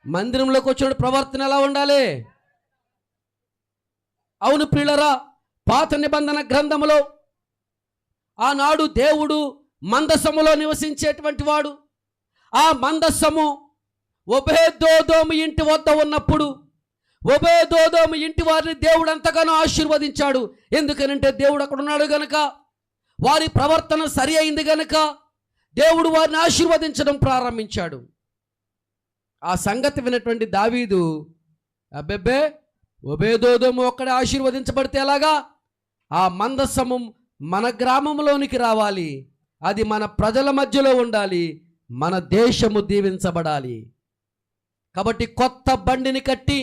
Speaker 1: మందిరంలోకి వచ్చినప్పుడు ప్రవర్తన ఎలా ఉండాలి? అవును ప్రియులరా, పాత నిబంధన గ్రంథములో ఆనాడు దేవుడు మందసములో నివసించేటువంటి వాడు. ఆ మందసము ఒబేదోదోము ఇంటి వద్ద ఉన్నప్పుడు ఒబేదోదోము ఇంటి వారిని దేవుడు ఎంతగానో ఆశీర్వదించాడు. ఎందుకనంటే దేవుడు అక్కడ ఉన్నాడు గనుక, వారి ప్రవర్తన సరి అయింది గనుక దేవుడు వారిని ఆశీర్వదించడం ప్రారంభించాడు. ఆ సంగతి విన్నటువంటి దావీదు, అబ్బెబ్బే, ఒబేదోదోము ఒక్కడే ఆశీర్వదించబడితే ఎలాగా? ఆ మందసము మన గ్రామంలోనికి రావాలి, అది మన ప్రజల మధ్యలో ఉండాలి, మన దేశము దీవించబడాలి. కాబట్టి కొత్త బండిని కట్టి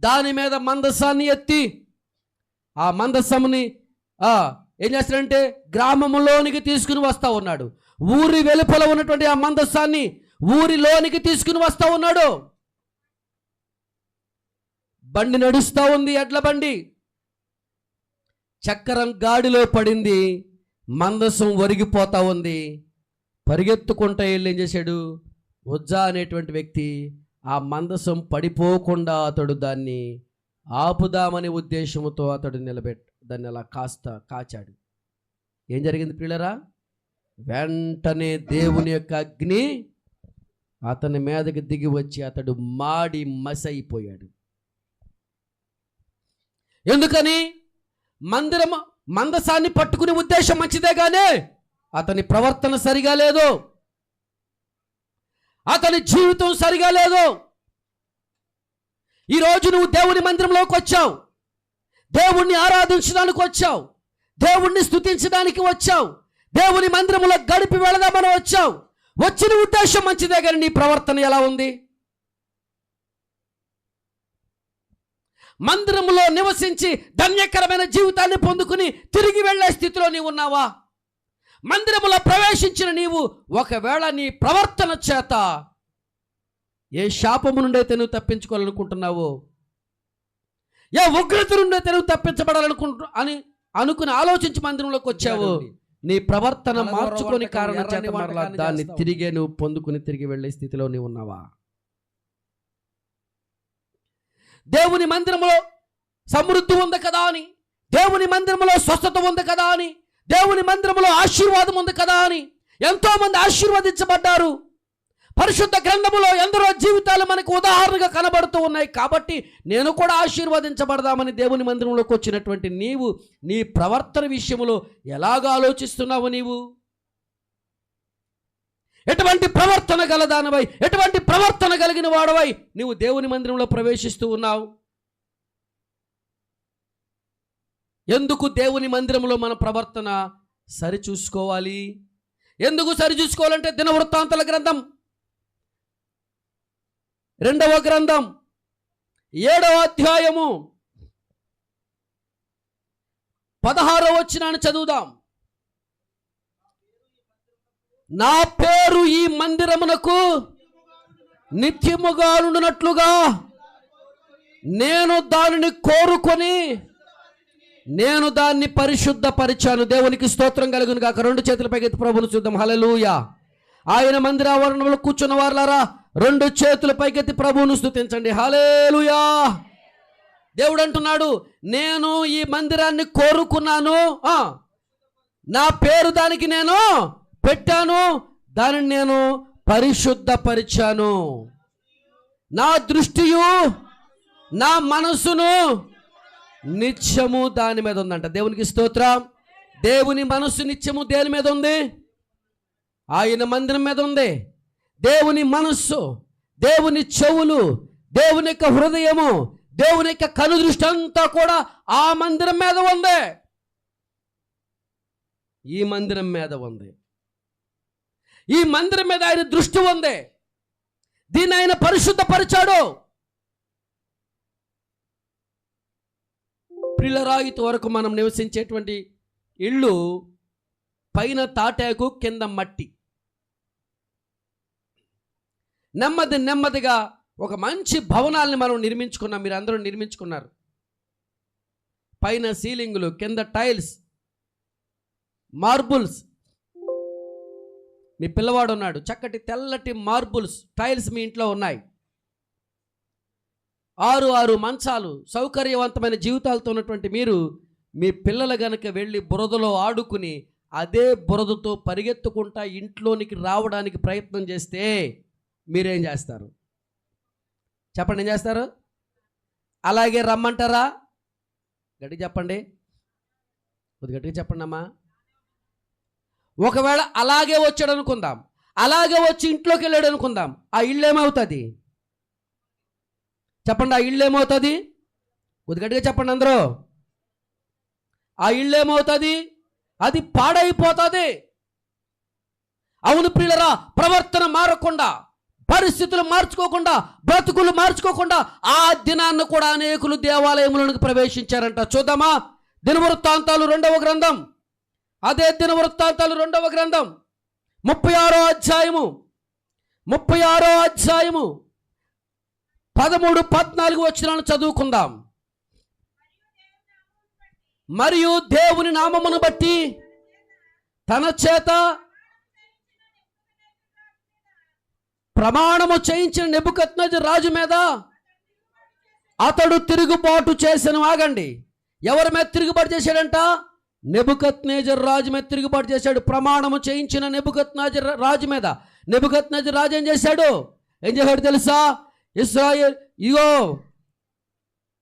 Speaker 1: దాని మీద మందసాన్ని ఎత్తి ఆ మందసముని ఏం చేస్తాడంటే గ్రామంలోనికి తీసుకుని వస్తూ ఉన్నాడు. ఊరి వెలుపల ఉన్నటువంటి ఆ మందసాన్ని ఊరిలోనికి తీసుకుని వస్తూ ఉన్నాడు. బండి నడుస్తూ ఉంది, ఎడ్ల బండి. చక్రం గాడిలో పడింది, మందసం ఒరిగిపోతూ ఉంది. పరిగెత్తుకుంటా వెళ్ళి ఏం చేశాడు? ఉజ్జా అనేటువంటి వ్యక్తి ఆ మందసం పడిపోకుండా అతడు దాన్ని ఆపుదామనే ఉద్దేశంతో అతడు దాన్ని అలా కాచాడు. ఏం జరిగింది ప్రియులరా? వెంటనే దేవుని యొక్క అగ్ని అతని మీదకి దిగి వచ్చి అతడు మాడి మసైపోయాడు. ఎందుకని? మందసాన్ని పట్టుకునే ఉద్దేశం మంచిదే కానీ అతని ప్రవర్తన సరిగా లేదు, అతని జీవితం సరిగా లేదు. ఈరోజు నువ్వు దేవుని మందిరంలోకి వచ్చావు, దేవుణ్ణి ఆరాధించడానికి వచ్చావు, దేవుణ్ణి స్తుతించడానికి వచ్చావు, దేవుని మందిరంలో గడిపి వెళదామని వచ్చావు. వచ్చిన ఉద్దేశం మంచిదే కానీ నీ ప్రవర్తన ఎలా ఉంది? మందిరంలో నివసించి ధన్యకరమైన జీవితాన్ని పొందుకుని తిరిగి వెళ్ళే స్థితిలో నీవు ఉన్నావా? మందిరములో ప్రవేశించిన నీవు ఒకవేళ నీ ప్రవర్తన చేత ఏ శాపము నుండి అయితే నువ్వు తప్పించుకోవాలనుకుంటున్నావో, ఏ ఉగ్రత నుండి అయితే నువ్వు అనుకుని ఆలోచించి మందిరంలోకి వచ్చావు, నీ ప్రవర్తన మార్చుకొని కారణం చేత మరలా దాన్ని తిరిగే నువ్వు పొందుకుని తిరిగి వెళ్ళే స్థితిలో నీవు ఉన్నావా? దేవుని మందిరంలో సమృద్ధి ఉంది కదా అని, దేవుని మందిరంలో స్వస్థత ఉంది కదా అని, దేవుని మందిరంలో ఆశీర్వాదం ఉంది కదా అని ఎంతో మంది ఆశీర్వదించబడ్డారు. పరిశుద్ధ గ్రంథములో ఎందరో జీవితాలు మనకు ఉదాహరణగా కనబడుతూ ఉన్నాయి. కాబట్టి నేను కూడా ఆశీర్వదించబడదామని దేవుని మందిరంలోకి వచ్చినటువంటి నీవు నీ ప్రవర్తన విషయంలో ఎలాగ ఆలోచిస్తున్నావు? నీవు ఎటువంటి ప్రవర్తన గలదానవై, ఎటువంటి ప్రవర్తన కలిగిన వాడవై నీవు దేవుని మందిరంలో ప్రవేశిస్తూ ఉన్నావు? ఎందుకు దేవుని మందిరంలో మన ప్రవర్తన సరిచూసుకోవాలి? ఎందుకు సరిచూసుకోవాలంటే దినవృత్తాంతాల గ్రంథం 2వ గ్రంథం 7వ అధ్యాయము 16వ వచనాన్ని చదువుదాం. నా పేరు ఈ మందిరమునకు నిత్యముగా ఉండునట్లుగా నేను దానిని కోరుకొని నేను దాన్ని పరిశుద్ధపరిచాను. దేవునికి స్తోత్రం కలుగును గాక. 2 చేతుల పైకి ప్రభువును చూద్దాం. హల్లెలూయా. ఆయన మందిర ఆవరణంలో కూర్చున్న వారులారా 2 చేతుల పైకెత్తి ప్రభువును స్తుతించండి. హల్లెలూయా. దేవుడు అంటున్నాడు, నేను ఈ మందిరాన్ని కోరుకున్నాను, నా పేరు దానికి నేను పెట్టాను, దానిని నేను పరిశుద్ధపరిచాను. నా దృష్టియు నా మనసును నిత్యము దాని మీద ఉందంట. దేవునికి స్తోత్రం. దేవుని మనస్సు నిత్యము దేని మీద ఉంది? ఆయన మందిరం మీద ఉంది. దేవుని మనస్సు, దేవుని చెవులు, దేవుని యొక్క హృదయము, దేవుని యొక్క కనుదృష్టి అంతా కూడా ఆ మందిరం మీద ఉంది. ఈ మందిరం మీద ఉంది. ఈ మందిరం మీద ఆయన దృష్టి ఉంది. దీన్ని ఆయన పరిశుద్ధపరిచాడు. ప్రియులారా, వరకు మనం నివసించేటువంటి ఇల్లు పైన తాటాకు, కింద మట్టి. నెమ్మదిగా ఒక మంచి భవనాల్ని మనం నిర్మించుకున్నాం. మీరు అందరూ నిర్మించుకున్నారు. పైన సీలింగులు, కింద టైల్స్, మార్బుల్స్. మీ పిల్లవాడు ఉన్నాడు, చక్కటి తెల్లటి మార్బుల్స్ టైల్స్ మీ ఇంట్లో ఉన్నాయి. 6 మంచాలు, సౌకర్యవంతమైన జీవితాలతో ఉన్నటువంటి మీరు మీ పిల్లలు గనక వెళ్ళి బురదలో ఆడుకుని అదే బురదతో పరిగెత్తుకుంటా ఇంట్లోనికి రావడానికి ప్రయత్నం చేస్తే మీరేం చేస్తారు? చెప్పండి, ఏం చేస్తారు? అలాగే రమ్మంటారా? గట్టిగా చెప్పండి, కొద్ది గట్టిగా చెప్పండి అమ్మా. ఒకవేళ అలాగే వచ్చాడు అనుకుందాం, అలాగే వచ్చి ఇంట్లోకి వెళ్ళాడు అనుకుందాం, ఆ ఇల్లు ఏమవుతుంది? చెప్పండి, ఆ ఇల్లు ఏమవుతుంది? కొద్ది గట్టిగా చెప్పండి అందరూ. ఆ ఇల్లు ఏమవుతుంది? అది పాడైపోతుంది. అవును ప్రియులరా, ప్రవర్తన మారకుండా, పరిస్థితులు మార్చుకోకుండా, బ్రతుకులు మార్చుకోకుండా ఆ దినాన్ని కూడా అనేకులు దేవాలయములకు ప్రవేశించారంట. చూద్దామా? దినవృత్తాంతాలు 2వ గ్రంథం, అదే దినవృత్తాంతాలు 2వ గ్రంథం 36వ అధ్యాయము 13-14 వచనాలను చదువుకుందాం. మరియు దేవుని నామమును బట్టి తన చేత ప్రమాణము చేయించిన నెబుకద్నెజరు రాజు మీద అతడు తిరుగుబాటు చేసెను. ఆగండి, ఎవరి మీద తిరుగుబాటు చేశాడంట? నెబుకద్నెజరు రాజు మీద తిరుగుబాటు చేశాడు. ప్రమాణము చేయించిన నెబుకద్నెజరు రాజు మీద. నెబుకద్నెజరు రాజు ఏం చేశాడు తెలుసా? ఇశ్రాయేల్, ఇగో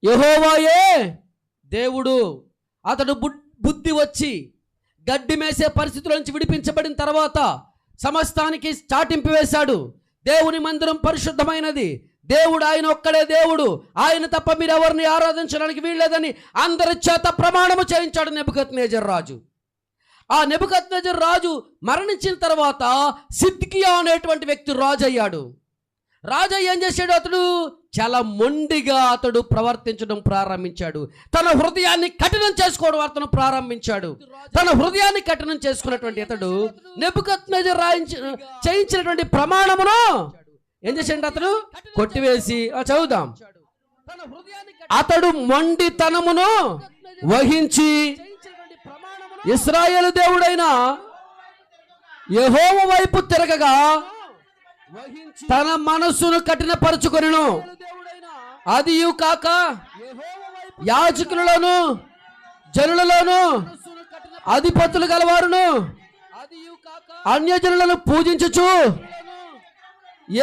Speaker 1: యెహోవాయే దేవుడు. అతడు బుద్ధి వచ్చి గడ్డి మేసే పరిస్థితుల నుంచి విడిపించబడిన తర్వాత సమస్తానికి చాటింపు వేశాడు. దేవుని మందిరం పరిశుద్ధమైనది, దేవుడు ఆయన ఒక్కడే దేవుడు, ఆయన తప్ప మీరు ఎవరిని ఆరాధించడానికి వీల్లేదని అందరి చేత ప్రమాణము చేయించాడు నెబుకద్నెజరు రాజు. ఆ నెబుకద్నెజరు రాజు మరణించిన తర్వాత సిద్కియా అనేటువంటి వ్యక్తి రాజు అయ్యాడు. రాజు ఏం చేశాడు? అతడు చాలా మొండిగా అతడు ప్రవర్తించడం ప్రారంభించాడు. తన హృదయాన్ని కఠినం చేసుకోవడం అతను ప్రారంభించాడు. తన హృదయాన్ని కఠినం చేసుకున్నటువంటి అతడు నెబుకద్నెజరు చేయించినటువంటి ప్రమాణమును ఏం చేశాడు? అతడు కొట్టివేసి, చదువుదాం, అతడు మొండితనమును వహించి ఇశ్రాయేలు దేవుడైన యెహోవా వైపు తిరగగా తన మనస్సును కఠినపరుచుకొనెను. అదియు కాక యాజకులలోను జనులలోను అధిపతులు గలవారును అన్యజనులను పూజించుచు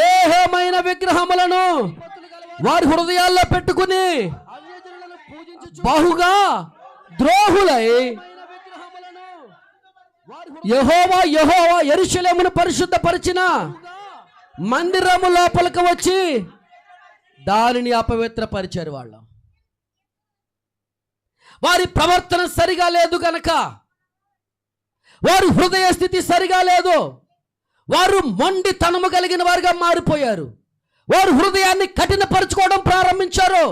Speaker 1: ఏహమైన విగ్రహములను వారి హృదయాల్లో పెట్టుకుని బహుగా ద్రోహులై యెహోవా యెరూషలేమును పరిశుద్ధపరిచిన మందిరము లోపలికి వచ్చి దానిని అపవిత్రపరిచారు. వారి ప్రవర్తన సరిగా లేదు గనక, వారి హృదయ స్థితి సరిగా లేదు, వారు మొండితనము కలిగిన వారుగా మారిపోయారు. వారు హృదయాన్ని కఠినపరచుకోవడం ప్రారంభించారు.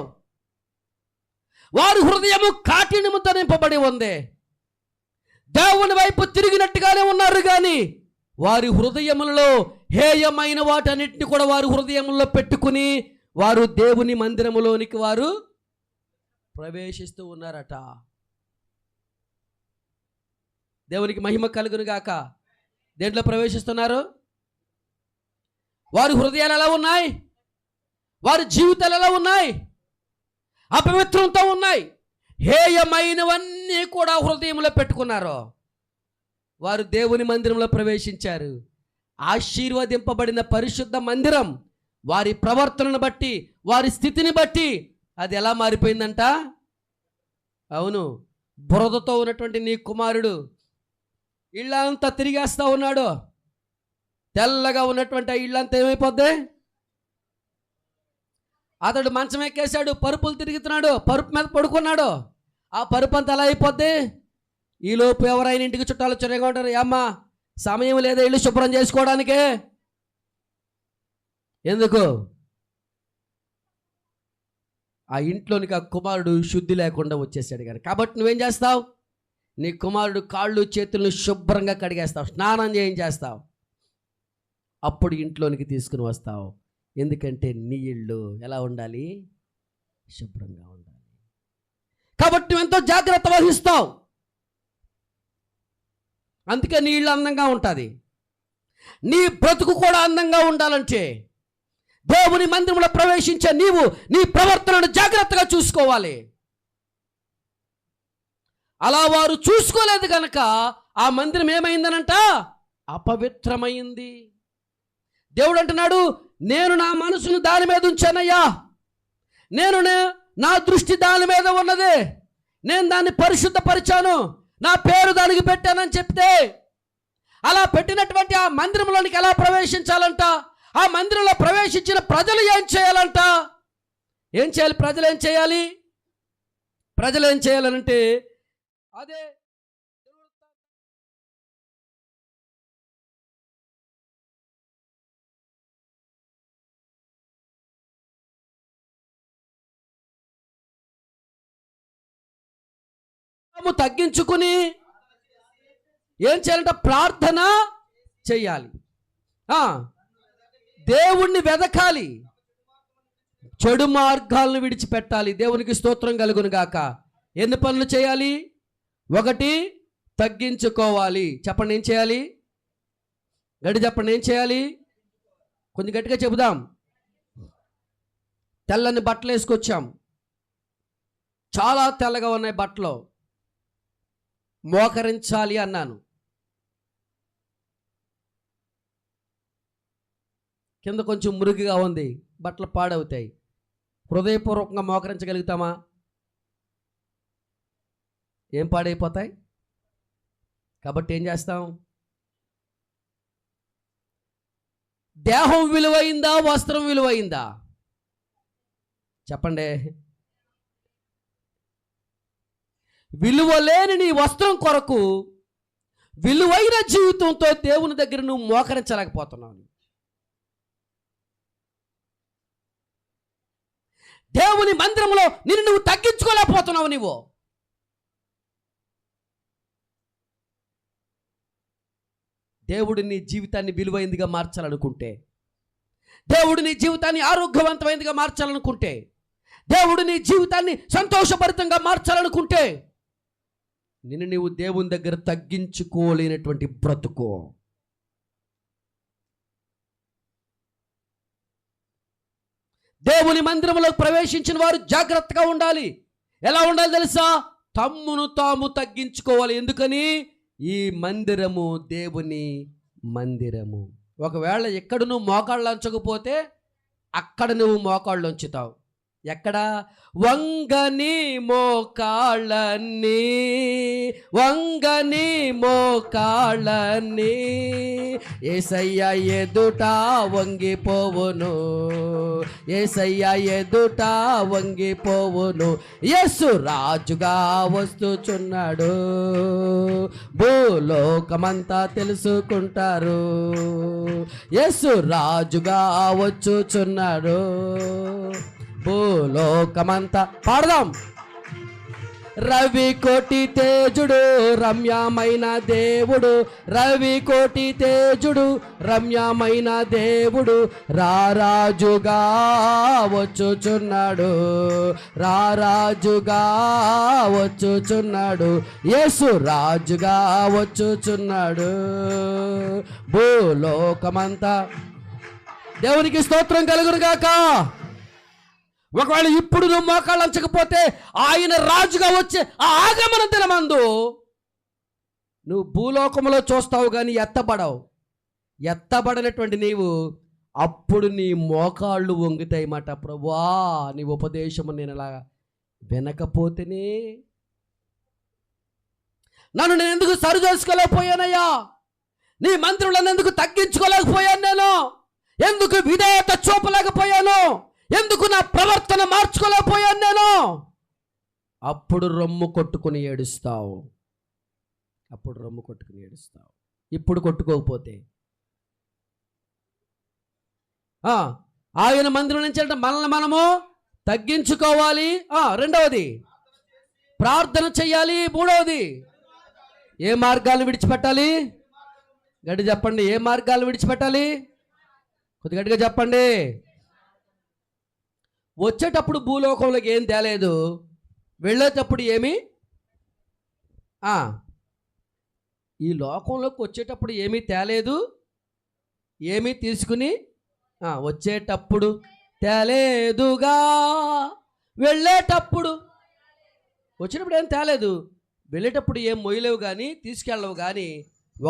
Speaker 1: వారి హృదయము కాఠిన్యముతో నింపబడి ఉంది. దేవుని వైపు తిరిగినట్టుగానే ఉన్నారు కానీ వారి హృదయములలో హేయమైన వాటన్నిటిని కూడా వారి హృదయములో పెట్టుకుని వారు దేవుని మందిరములోనికి వారు ప్రవేశిస్తూ ఉన్నారట. దేవునికి మహిమ కలుగును గాక. దేంట్లో ప్రవేశిస్తున్నారు? వారి హృదయాలు ఎలా ఉన్నాయి? వారి జీవితాలు ఎలా ఉన్నాయి? అపవిత్రంతో ఉన్నాయి. హేయమైనవన్నీ కూడా హృదయంలో పెట్టుకున్నారు. వారు దేవుని మందిరంలో ప్రవేశించారు. ఆశీర్వదింపబడిన పరిశుద్ధ మందిరం వారి ప్రవర్తనను బట్టి, వారి స్థితిని బట్టి అది ఎలా మారిపోయిందంట? అవును, బురదతో ఉన్నటువంటి నీ కుమారుడు ఇళ్ళంతా తిరిగేస్తూ ఉన్నాడు. తెల్లగా ఉన్నటువంటి ఆ ఇళ్ళంతా ఏమైపోద్ది? అతడు మంచం ఎక్కేశాడు, పరుపులు తిరుగుతున్నాడు, పరుపు మీద పడుకున్నాడు. ఆ పరుపు అంతా ఎలా అయిపోద్ది? ఈలోపు ఎవరైనా ఇంటికి చుట్టాలు వచ్చారేగా ఉంటారు, అమ్మా సమయం లేదా ఇల్లు శుభ్రం చేసుకోవడానికే. ఎందుకు? ఆ ఇంట్లోనికి ఆ కుమారుడు శుద్ధి లేకుండా వచ్చేసాడు కానీ. కాబట్టి నువ్వేం చేస్తావు? నీ కుమారుడు కాళ్ళు చేతులను శుభ్రంగా కడిగేస్తావు, స్నానం చేయించేస్తావు, అప్పుడు ఇంట్లోనికి తీసుకుని వస్తావు. ఎందుకంటే నీ ఇల్లు ఎలా ఉండాలి? శుభ్రంగా ఉండాలి. కాబట్టి నువ్వు ఎంతో జాగ్రత్త వహిస్తావు. అందుకే నీ ఇల్లు అందంగా ఉంటుంది. నీ బ్రతుకు కూడా అందంగా ఉండాలంటే దేవుని మందిరంలో ప్రవేశించే నీవు నీ ప్రవర్తనను జాగ్రత్తగా చూసుకోవాలి. అలా వారు చూసుకోలేదు కనుక ఆ మందిరం ఏమైందనంట? అపవిత్రమైంది. దేవుడు అంటున్నాడు, నేను నా మనసును దాని మీద ఉంచానయ్యా, నా దృష్టి దాని మీద ఉన్నది, నేను దాన్ని పరిశుద్ధపరిచాను, నా పేరు దానికి పెట్టానని చెప్తే, అలా పెట్టినటువంటి ఆ మందిరంలోనికి ఎలా ప్రవేశించాలంట? ఆ మందిరంలో ప్రవేశించిన ప్రజలు ఏం చేయాలంట? ఏం చేయాలి? ప్రజలు ఏం చేయాలి? ప్రజలు ఏం చేయాలంటే అదే తగ్గించుకుని ఏం చేయాలంట? ప్రార్థన చెయ్యాలి, దేవుణ్ణి వెదకాలి, చెడు మార్గాలను విడిచిపెట్టాలి. దేవునికి స్తోత్రం కలుగును గాక. ఎన్ని పనులు చేయాలి? 1, తగ్గించుకోవాలి. చెప్పండి, ఏం చేయాలి? గడి చెప్పండి, ఏం చేయాలి? కొంచెం గట్టిగా చెబుదాం. తెల్లని బట్టలు వేసుకొచ్చాం, చాలా తెల్లగా ఉన్నాయి బట్టలు. మోకరించాలి అన్నాను, కింద కొంచెం మురికిగా ఉంది, బట్టలు పాడవుతాయి. హృదయపూర్వకంగా మోకరించగలుగుతామా? ఏం పాడైపోతాయి. కాబట్టి ఏం చేస్తాం? దేహం విలువైందా, వస్త్రం విలువైందా? చెప్పండి. విలువలేని నీ వస్త్రం కొరకు విలువైన జీవితంతో దేవుని దగ్గర నువ్వు మోకరించలేకపోతున్నావు. దేవుని మందిరంలో నిన్ను నువ్వు తగ్గించుకోలేకపోతున్నావు. నువ్వు దేవుడు నీ జీవితాన్ని విలువైందిగా మార్చాలనుకుంటే, దేవుడు నీ జీవితాన్ని ఆరోగ్యవంతమైనదిగా మార్చాలనుకుంటే, దేవుడు నీ జీవితాన్ని సంతోషభరితంగా మార్చాలనుకుంటే, నిన్ను నీవు దేవుని దగ్గర తగ్గించుకోలేనటువంటి బ్రతుకు. దేవుని మందిరంలోకి ప్రవేశించిన వారు జాగ్రత్తగా ఉండాలి. ఎలా ఉండాలి తెలుసా? తమ్మును తాము తగ్గించుకోవాలి. ఎందుకని? ఈ మందిరము దేవుని మందిరము. ఒకవేళ ఎక్కడ నువ్వు మోకాళ్ళు ఉంచకపోతే అక్కడ నువ్వు మోకాళ్ళు ఉంచుతావు. ఎక్కడ? వంగని మోకాళ్ళని, వంగని మోకాళ్ళని యేసయ్య ఎదుట వంగిపోవును, యేసయ్య ఎదుట వంగిపోవును. యేసు రాజుగా వస్తుచున్నాడు, భూలోకమంతా తెలుసుకుంటారు. యేసు రాజుగా వచ్చుచున్నాడు, భూలోకమంతా. పాడదాం. రవి కోటి తేజుడు రమ్యమైన దేవుడు, రవి కోటి తేజుడు రమ్యమైన దేవుడు రారాజుగా వచ్చుచున్నాడు, రారాజుగా వచ్చుచున్నాడు. యేసు రాజుగా వచ్చుచున్నాడు, భూలోకమంతా. దేవునికి స్తోత్రం కలుగును గాక. ఒకవేళ ఇప్పుడు నువ్వు మోకాళ్ళు అంచకపోతే ఆయన రాజుగా వచ్చే ఆ ఆగమన దినమందు నువ్వు భూలోకంలో చూస్తావు కానీ ఎత్తబడవు. ఎత్తబడినటువంటి నీవు అప్పుడు నీ మోకాళ్ళు వంగుతాయి మాట. ప్రభువా, నీ ఉపదేశము నేను ఇలా వినకపోతేనే, నన్ను నేను ఎందుకు సరి చేసుకోలేకపోయానయ్యా, నీ మంత్రులను ఎందుకు తగ్గించుకోలేకపోయాను, నేను ఎందుకు విధేయత చూపలేకపోయాను, ఎందుకు నా ప్రవర్తన మార్చుకోలేకపోయాను నేను. అప్పుడు రొమ్ము కొట్టుకుని ఏడుస్తావు. అప్పుడు రొమ్ము కొట్టుకుని ఏడుస్తావు. ఇప్పుడు కొట్టుకోకపోతే ఆయన మందిరం నుంచి అంటే మనల్ని మనము తగ్గించుకోవాలి. రెండవది ప్రార్థన చెయ్యాలి. మూడవది ఏ మార్గాలు విడిచిపెట్టాలి? గట్టి చెప్పండి. ఏ మార్గాలు విడిచిపెట్టాలి? కొద్ది గట్టిగా చెప్పండి. వచ్చేటప్పుడు భూలోకంలోకి ఏం తేలేదు, వెళ్ళేటప్పుడు ఏమి ఈ లోకంలోకి వచ్చేటప్పుడు ఏమీ తేలేదు, ఏమీ తీసుకుని వచ్చేటప్పుడు తేలేదుగా, వెళ్ళేటప్పుడు వచ్చేటప్పుడు ఏం తేలేదు, వెళ్ళేటప్పుడు ఏం మొయ్యలేవు కానీ తీసుకెళ్ళవు. కానీ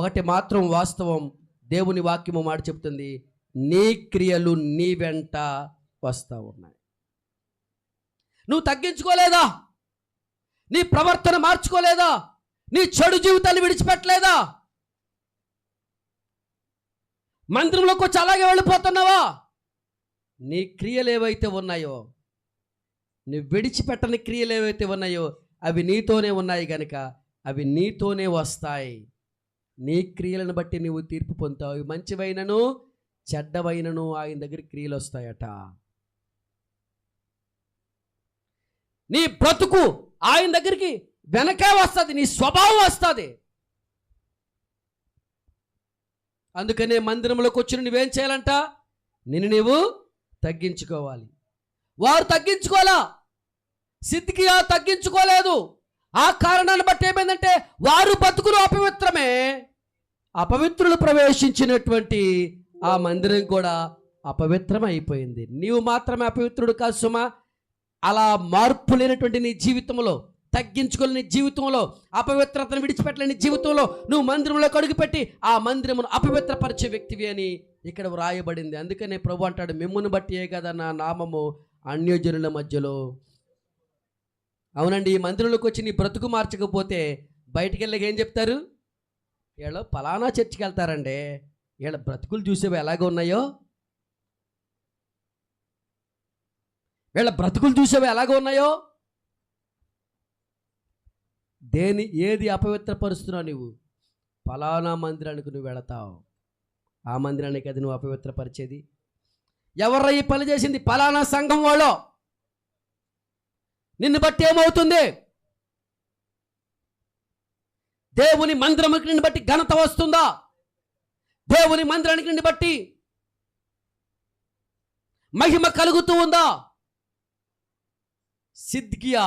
Speaker 1: ఒకటి మాత్రం వాస్తవం, దేవుని వాక్యము మాట చెప్తుంది, నీ క్రియలు నీ వెంట వస్తూ ఉన్నాయి. నువ్వు తగ్గించుకోలేదా? నీ ప్రవర్తన మార్చుకోలేదా? నీ చెడు జీవితాన్ని విడిచిపెట్టలేదా? మందిరంలోకి వచ్చి అలాగే వెళ్ళిపోతున్నావా? నీ క్రియలు ఏవైతే ఉన్నాయో, నీ విడిచిపెట్టని క్రియలు ఏవైతే ఉన్నాయో అవి నీతోనే ఉన్నాయి కనుక అవి నీతోనే వస్తాయి. నీ క్రియలను బట్టి నీవు తీర్పు పొందుతావు. మంచివైనను చెడ్డవైనను ఆయన దగ్గర క్రియలు వస్తాయట. నీ బ్రతుకు ఆయన దగ్గరికి వెనకే వస్తుంది, నీ స్వభావం వస్తుంది. అందుకనే మందిరంలోకి వచ్చి నువ్వేం చేయాలంట? నిన్ను నీవు తగ్గించుకోవాలి. వారు తగ్గించుకోవాలా? సిద్కియా తగ్గించుకోలేదు. ఆ కారణాన్ని బట్టి ఏమైందంటే వారు బతుకులు అపవిత్రమే. అపవిత్రులు ప్రవేశించినటువంటి ఆ మందిరం కూడా అపవిత్రం అయిపోయింది. నీవు మాత్రమే అపవిత్రుడు కాదు సుమా. అలా మార్పు లేనటువంటి నీ జీవితంలో, తగ్గించుకోలేని జీవితంలో, అపవిత్రతను విడిచిపెట్టలేని జీవితంలో నువ్వు మందిరంలోకి అడుగుపెట్టి ఆ మందిరమును అపవిత్రపరిచే వ్యక్తివి అని ఇక్కడ వ్రాయబడింది. అందుకనే ప్రభు అంటాడు, మిమ్మును బట్టియే కదా నా నామము అన్యజనుల మధ్యలో. అవునండి, ఈ మందిరంలోకి వచ్చి నీ బ్రతుకు మార్చకపోతే బయటికి వెళ్ళక ఏం చెప్తారు? వీళ్ళు పలానా చర్చికి వెళ్తారండి, వీళ్ళ బ్రతుకులు చూసేవి ఎలాగ ఉన్నాయో, వీళ్ళ బ్రతుకులు చూసేవి ఎలాగ ఉన్నాయో. ఏది అపవిత్రపరుస్తున్నావు నువ్వు? పలానా మందిరానికి నువ్వు వెళతావు, ఆ మందిరానికి అది నువ్వు అపవిత్రపరిచేది. ఎవర్రా ఈ పని చేసింది? పలానా సంఘం వాళ్ళు. నిన్ను బట్టి ఏమవుతుంది? దేవుని మందిరానికి నిన్ను బట్టి ఘనత వస్తుందా? దేవుని మందిరానికి నిన్ను బట్టి మహిమ కలుగుతూ ఉందా? సిద్కియా,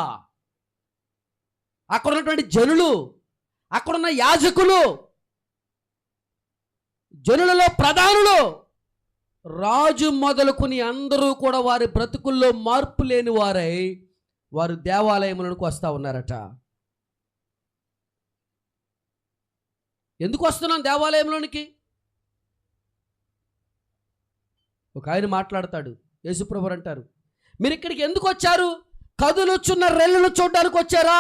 Speaker 1: అక్కడ ఉన్నటువంటి జనులు, అక్కడున్న యాజకులు, జనులలో ప్రధానులు, రాజు మొదలుకొని అందరూ కూడా వారి బ్రతుకుల్లో మార్పు లేని వారై వారు దేవాలయములకు వస్తూ ఉన్నారట. ఎందుకు వస్తున్నాం దేవాలయంలోనికి? ఒక ఆయన మాట్లాడతాడు, యేసుప్రభువు అంటారు, మీరు ఇక్కడికి ఎందుకు వచ్చారు? కదులుచున్న రెల్లును చూడడానికి వచ్చారా?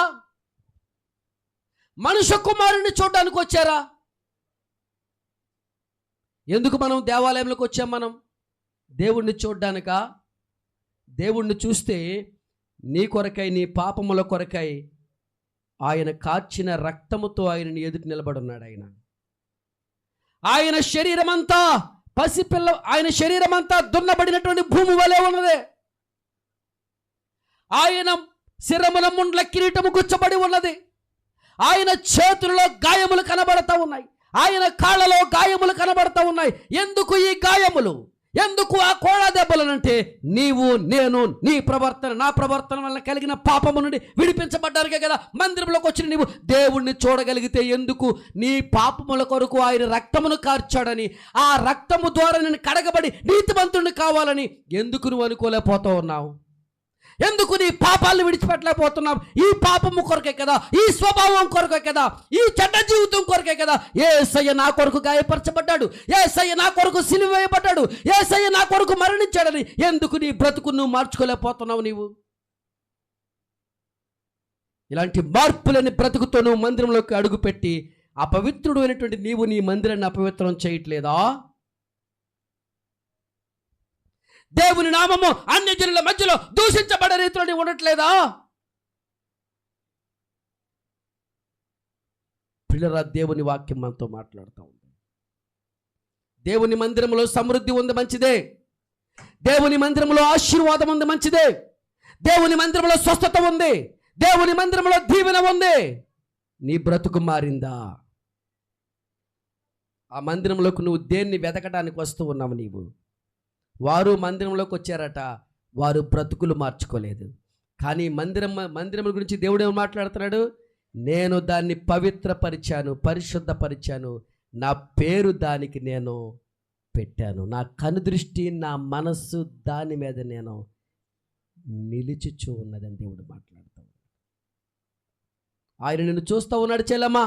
Speaker 1: మనుష్య కుమారుని చూడడానికి వచ్చారా? ఎందుకు మనం దేవాలయంలోకి వచ్చాం? మనం దేవుణ్ణి చూడడానికా? దేవుణ్ణి చూస్తే నీ కొరకై, నీ పాపముల కొరకై ఆయన కార్చిన రక్తముతో ఆయనని ఎదుటి నిలబడున్నాడు. ఆయన శరీరం అంతా పసిపిల్ల, ఆయన శరీరం అంతా దున్నబడినటువంటి భూమి వలె ఉన్నదే. ఆయన శిరమున ముండ్ల కిరీటము గుచ్చబడి ఉన్నది. ఆయన చేతులలో గాయములు కనబడతా ఉన్నాయి, ఆయన కాళ్ళలో గాయములు కనబడతా ఉన్నాయి. ఎందుకు ఈ గాయములు? ఎందుకు ఆ కోళ్ళ దెబ్బలనంటే నీవు నేను నీ ప్రవర్తన నా ప్రవర్తన వల్ల కలిగిన పాపము నుండి విడిపించబడ్డారుగా కదా మందిరంలోకి వచ్చిన నీవు దేవుణ్ణి చూడగలిగితే ఎందుకు నీ పాపముల కొరకు ఆయన రక్తమును కార్చాడని, ఆ రక్తము ద్వారా నేను కడగబడి నీతిమంతుడిని కావాలని ఎందుకు నువ్వు అనుకోలేకపోతూ ఉన్నావు? ఎందుకు నీ పాపాలను విడిచిపెట్టలేకపోతున్నావు? ఈ పాపము కొరకే కదా, ఈ స్వభావం కొరకే కదా, ఈ చెడ్డ జీవితం కొరకే కదా యేసయ్య నా కొరకు గాయపరచబడ్డాడు, యేసయ్య నా కొరకు సిలువ వేయబడ్డాడు, యేసయ్య నా కొరకు మరణించాడని ఎందుకు నీ బ్రతుకు నువ్వు మార్చుకోలేకపోతున్నావు? నీవు ఇలాంటి మార్పులని బ్రతుకుతో నువ్వు మందిరంలోకి అడుగుపెట్టి అపవిత్రుడు అయినటువంటి నీవు నీ మందిరాన్ని అపవిత్రం చేయట్లేదా? దేవుని నామము అన్యజనుల మధ్యలో దూషించబడే రీతిలో ఉండట్లేదా? పిల్లరా, దేవుని వాక్యం మనతో మాట్లాడుతూ ఉంది. దేవుని మందిరంలో సమృద్ధి ఉంది, మంచిదే. దేవుని మందిరంలో ఆశీర్వాదం ఉంది, మంచిదే. దేవుని మందిరంలో స్వస్థత ఉంది, దేవుని మందిరంలో దీవెన ఉంది. నీ బ్రతుకు మారిందా? ఆ మందిరంలోకి నువ్వు దేన్ని వెతకడానికి వస్తూ ఉన్నావు? నీవు వారు మందిరంలోకి వచ్చారట, వారు బ్రతుకులు మార్చుకోలేదు. కానీ మందిరం గురించి దేవుడు ఏమో మాట్లాడుతున్నాడు? నేను దాన్ని పవిత్రపరిచాను, పరిశుద్ధపరిచాను, నా పేరు దానికి నేను పెట్టాను, నా కనుదృష్టి నా మనస్సు దాని మీద నేను నిలిచిచూ ఉన్నదని దేవుడు మాట్లాడుతాడు. ఆయన నిన్ను చూస్తూ ఉన్నాడు చెల్లమ్మా,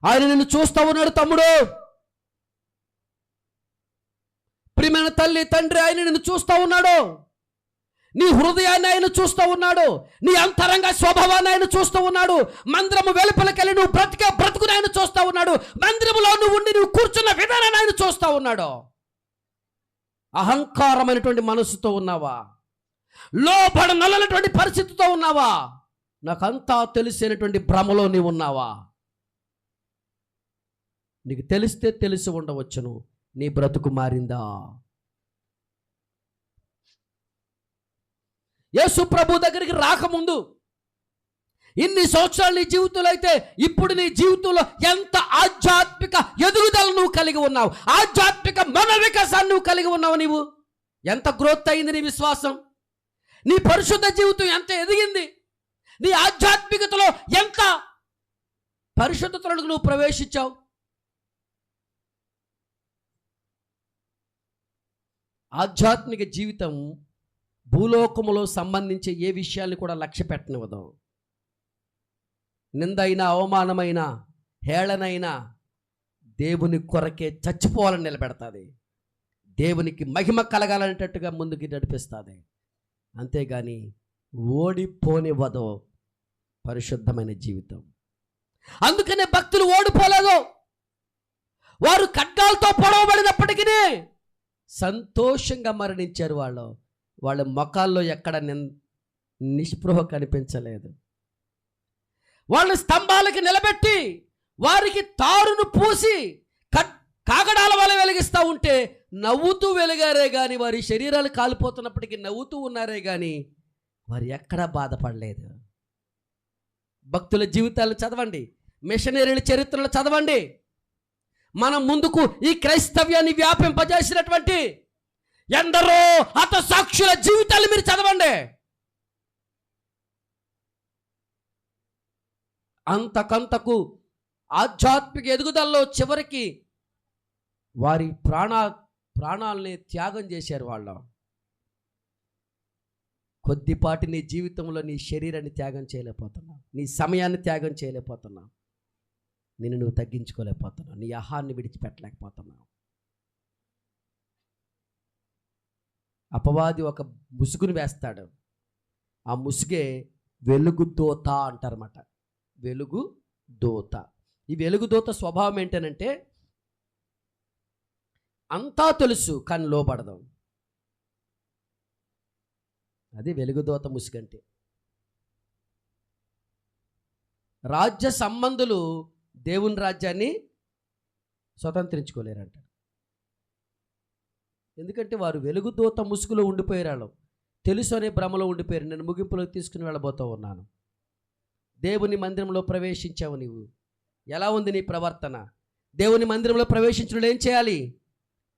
Speaker 1: ఆయన నిన్ను చూస్తూ ఉన్నాడు తమ్ముడు, ప్రియమైన తల్లి తండ్రి, ఆయన నిన్ను చూస్తూ ఉన్నాడు. నీ హృదయాన్ని ఆయన చూస్తూ ఉన్నాడు, నీ అంతరంగ స్వభావాన్ని ఆయన చూస్తూ ఉన్నాడు. మందిరము వెలుపలకెళ్ళి నువ్వు బ్రతుకుని ఆయన చూస్తూ ఉన్నాడు. మందిరంలో నువ్వు ఉండి నువ్వు కూర్చున్న విధానాన్ని ఆయన చూస్తూ ఉన్నాడు. అహంకారమైనటువంటి మనసుతో ఉన్నావా? లోపడనటువంటి పరిస్థితితో ఉన్నావా? నాకంతా తెలిసినటువంటి భ్రమలో నీవు ఉన్నావా? నీకు తెలిస్తే తెలిసి ఉండవచ్చును, నీ బ్రతుకు మారిందా? యేసు ప్రభు దగ్గరికి రాకముందు ఇన్ని సంవత్సరాలు నీ జీవితంలో అయితే ఇప్పుడు నీ జీవితంలో ఎంత ఆధ్యాత్మిక ఎదుగుదల నువ్వు కలిగి ఉన్నావు, ఆధ్యాత్మిక మనోవికాసాన్ని నువ్వు కలిగి ఉన్నావు. నీవు ఎంత గ్రోత్ అయింది నీ విశ్వాసం, నీ పరిశుద్ధ జీవితం ఎంత ఎదిగింది, నీ ఆధ్యాత్మికతలో ఎంత పరిశుద్ధతలకు నువ్వు ప్రవేశించావు. ఆధ్యాత్మిక జీవితం భూలోకములో సంబంధించే ఏ విషయాన్ని కూడా లక్ష్య పెట్టనివ్వదు. నిందైనా అవమానమైన హేళనైనా దేవుని కొరకే చచ్చిపోవాలని నిలబెడతాది, దేవునికి మహిమ కలగాలనేటట్టుగా ముందుకు నడిపిస్తుంది. అంతేగాని ఓడిపోనివ్వదు పరిశుద్ధమైన జీవితం. అందుకనే భక్తులు ఓడిపోలేదు. వారు ఖడ్గాలతో పొడవబడినప్పటికీ సంతోషంగా మరణించారు. వాళ్ళ ముఖాల్లో ఎక్కడ నిస్పృహ కనిపించలేదు. వాళ్ళు స్తంభాలకి నిలబెట్టి వారికి తారును పూసి కాగడాల వల్ల వెలిగిస్తూ ఉంటే నవ్వుతూ వెలిగారే కానీ, వారి శరీరాలు కాలిపోతున్నప్పటికీ నవ్వుతూ ఉన్నారే కానీ వారు ఎక్కడా బాధపడలేదు. భక్తుల జీవితాలు చదవండి, మిషనరీల చరిత్రలు చదవండి. మనం ముందుకు ఈ క్రైస్తవ్యాన్ని వ్యాపింపజేసినటువంటి ఎందరో హతసాక్షుల జీవితాలు మీరు చదవండి. అంతకంతకు ఆధ్యాత్మిక ఎదుగుదలలో చివరికి వారి ప్రాణాలని త్యాగం చేశారు. వాళ్ళు కొద్దిపాటి నీ జీవితంలో నీ శరీరాన్ని త్యాగం చేయలేకపోతున్నావు, నీ సమయాన్ని త్యాగం చేయలేకపోతున్నావు, నిన్ను నువ్వు తగ్గించుకోలేకపోతున్నావు, నీ ఆహారాన్ని విడిచిపెట్టలేకపోతున్నావు. అపవాది ఒక ముసుగును వేస్తాడు, ఆ ముసుగే వెలుగుదూత అంటారన్నమాట. వెలుగుదూత. ఈ వెలుగుదూత స్వభావం ఏంటనంటే అంతా తెలుసు కానీ లోపడదాం. అది వెలుగుదూత ముసుగంటే. రాజ్య సంబంధులు దేవుని రాజ్యాన్ని స్వతంత్రించుకోలేరంట. ఎందుకంటే వారు వెలుగుదూత ముసుగులో ఉండిపోయారు. వాళ్ళు తెలుసు అనే భ్రమలో ఉండిపోయారు. నేను ముగింపులోకి తీసుకుని వెళ్ళబోతూ ఉన్నాను. దేవుని మందిరంలో ప్రవేశించావు నీవు, ఎలా ఉంది నీ ప్రవర్తన? దేవుని మందిరంలో ప్రవేశించడం ఏం చేయాలి?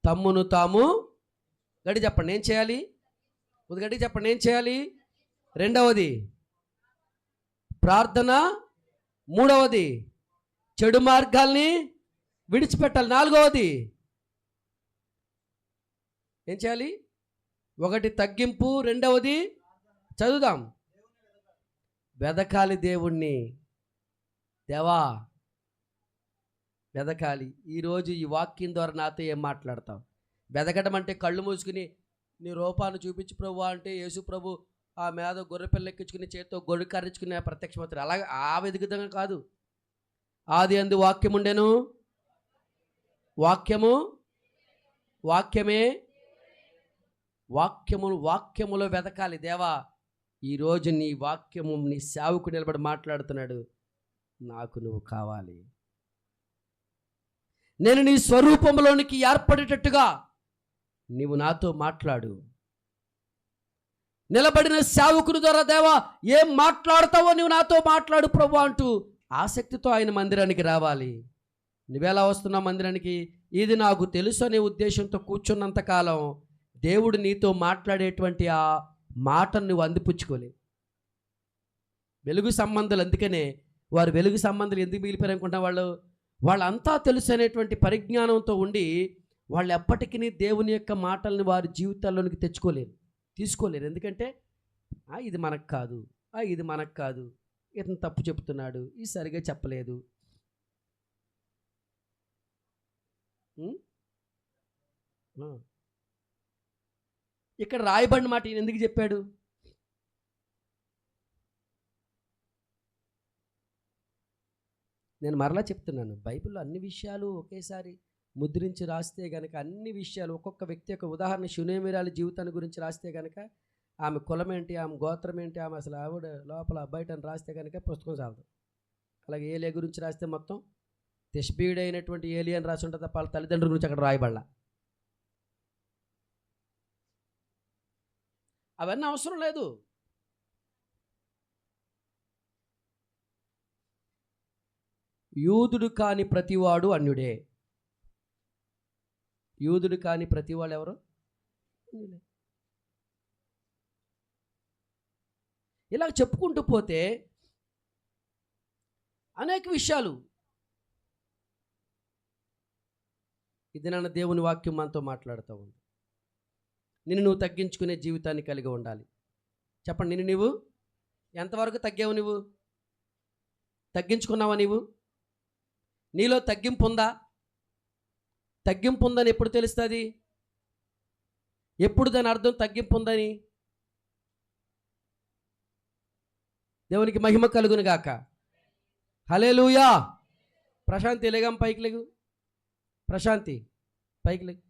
Speaker 1: తమ్మును తాము గట్టి చెప్పండి, ఏం చేయాలి? గట్టి చెప్పండి, ఏం చేయాలి? రెండవది ప్రార్థన, మూడవది చెడు మార్గాల్ని విడిచిపెట్టాలి, నాలుగవది ఏం చేయాలి? ఒకటి తగ్గింపు, రెండవది చదువుదాం, వెదకాలి దేవుణ్ణి. దేవా వెదకాలి. ఈరోజు ఈ వాక్యం ద్వారా నాతో ఏం మాట్లాడతావు? వెదకడం అంటే కళ్ళు మూసుకుని నీ రూపాన్ని చూపించు ప్రభు అంటే యేసు ప్రభు ఆ మీద గొర్రెపిల్ల ఎక్కించుకుని చేతితో గొర్రె కర్రించుకునే ప్రత్యక్షమవుతారు. అలాగే ఆ విధంగా కాదు. ఆది అందు వాక్యం ఉండెను, వాక్యమే వాక్యములో వెదకాలి. దేవా ఈరోజు నీ వాక్యము నీ సేవకు నిలబడి మాట్లాడుతున్నాడు, నాకు నువ్వు కావాలి. నేను నీ స్వరూపంలోనికి ఏర్పడేటట్టుగా నీవు నాతో మాట్లాడు. నిలబడిన సేవకుని ద్వారా దేవా ఏం మాట్లాడతావో నీవు నాతో మాట్లాడు ప్రభు అంటూ ఆసక్తితో ఆయన మందిరానికి రావాలి. నువ్వెలా వస్తున్నావు మందిరానికి? ఇది నాకు తెలుసు అనే ఉద్దేశంతో కూర్చున్నంతకాలం దేవుడు నీతో మాట్లాడేటువంటి ఆ మాటను నువ్వు అందిపుచ్చుకోలేవు. వెలుగు సంబంధాలు, అందుకనే వారు వెలుగు సంబంధాలు ఎందుకు మిగిలిపోయారు అనుకుంటా? వాళ్ళంతా తెలుసు అనేటువంటి పరిజ్ఞానంతో ఉండి వాళ్ళు ఎప్పటికీ దేవుని యొక్క మాటల్ని వారి జీవితాల్లోనికి తీసుకోలేరు. ఎందుకంటే ఇది మనకు కాదు, ఇది మనకు కాదు, ఇతను తప్పు చెప్తున్నాడు, ఇది సరిగా చెప్పలేదు. ఇక్కడ రాయబడిన మాట ఈయన ఎందుకు చెప్పాడు? నేను మరలా చెప్తున్నాను, బైబిల్లో అన్ని విషయాలు ఒకేసారి ముద్రించి రాస్తే గనక, అన్ని విషయాలు ఒక్కొక్క వ్యక్తి యొక్క ఉదాహరణ షునేమిరాలి జీవితాన్ని గురించి రాస్తే గనక, ఆమె కులం ఏంటి, ఆమె గోత్రం ఏంటి, ఆమె అసలు ఆవిడ లోపల బయట అని రాస్తే కనుక పుస్తకం చాలదు. అలాగే ఏలియా గురించి రాస్తే మొత్తం తెష్బీడైనటువంటి ఏలియా అని రాసి ఉంటుంది తప్ప వాళ్ళ తల్లిదండ్రుల గురించి అక్కడ రాయబడలా. అవన్నీ అవసరం లేదు. యూదుడు కాని ప్రతివాడు అన్యుడే. యూదుడు కాని ప్రతివాడు ఎవరు? ఇలా చెప్పుకుంటూ పోతే అనేక విషయాలు. ఇది నన్ను దేవుని వాక్యం మనతో మాట్లాడుతూ ఉంది. నిన్ను నువ్వు తగ్గించుకునే జీవితాన్ని కలిగి ఉండాలి. చెప్పండి, నిన్ను నువ్వు ఎంతవరకు తగ్గావు? నువ్వు తగ్గించుకున్నావా? నీలో తగ్గింపు ఉందా? తగ్గింపు ఉందని ఎప్పుడు తెలుస్తుంది? ఎప్పుడు దాని అర్థం తగ్గింపు ఉందని? దేవునికి మహిమ కలుగును గాక. హల్లెలూయా. ప్రశాంతి లేగం, పైకి లేగు. ప్రశాంతి పైకి లేగు,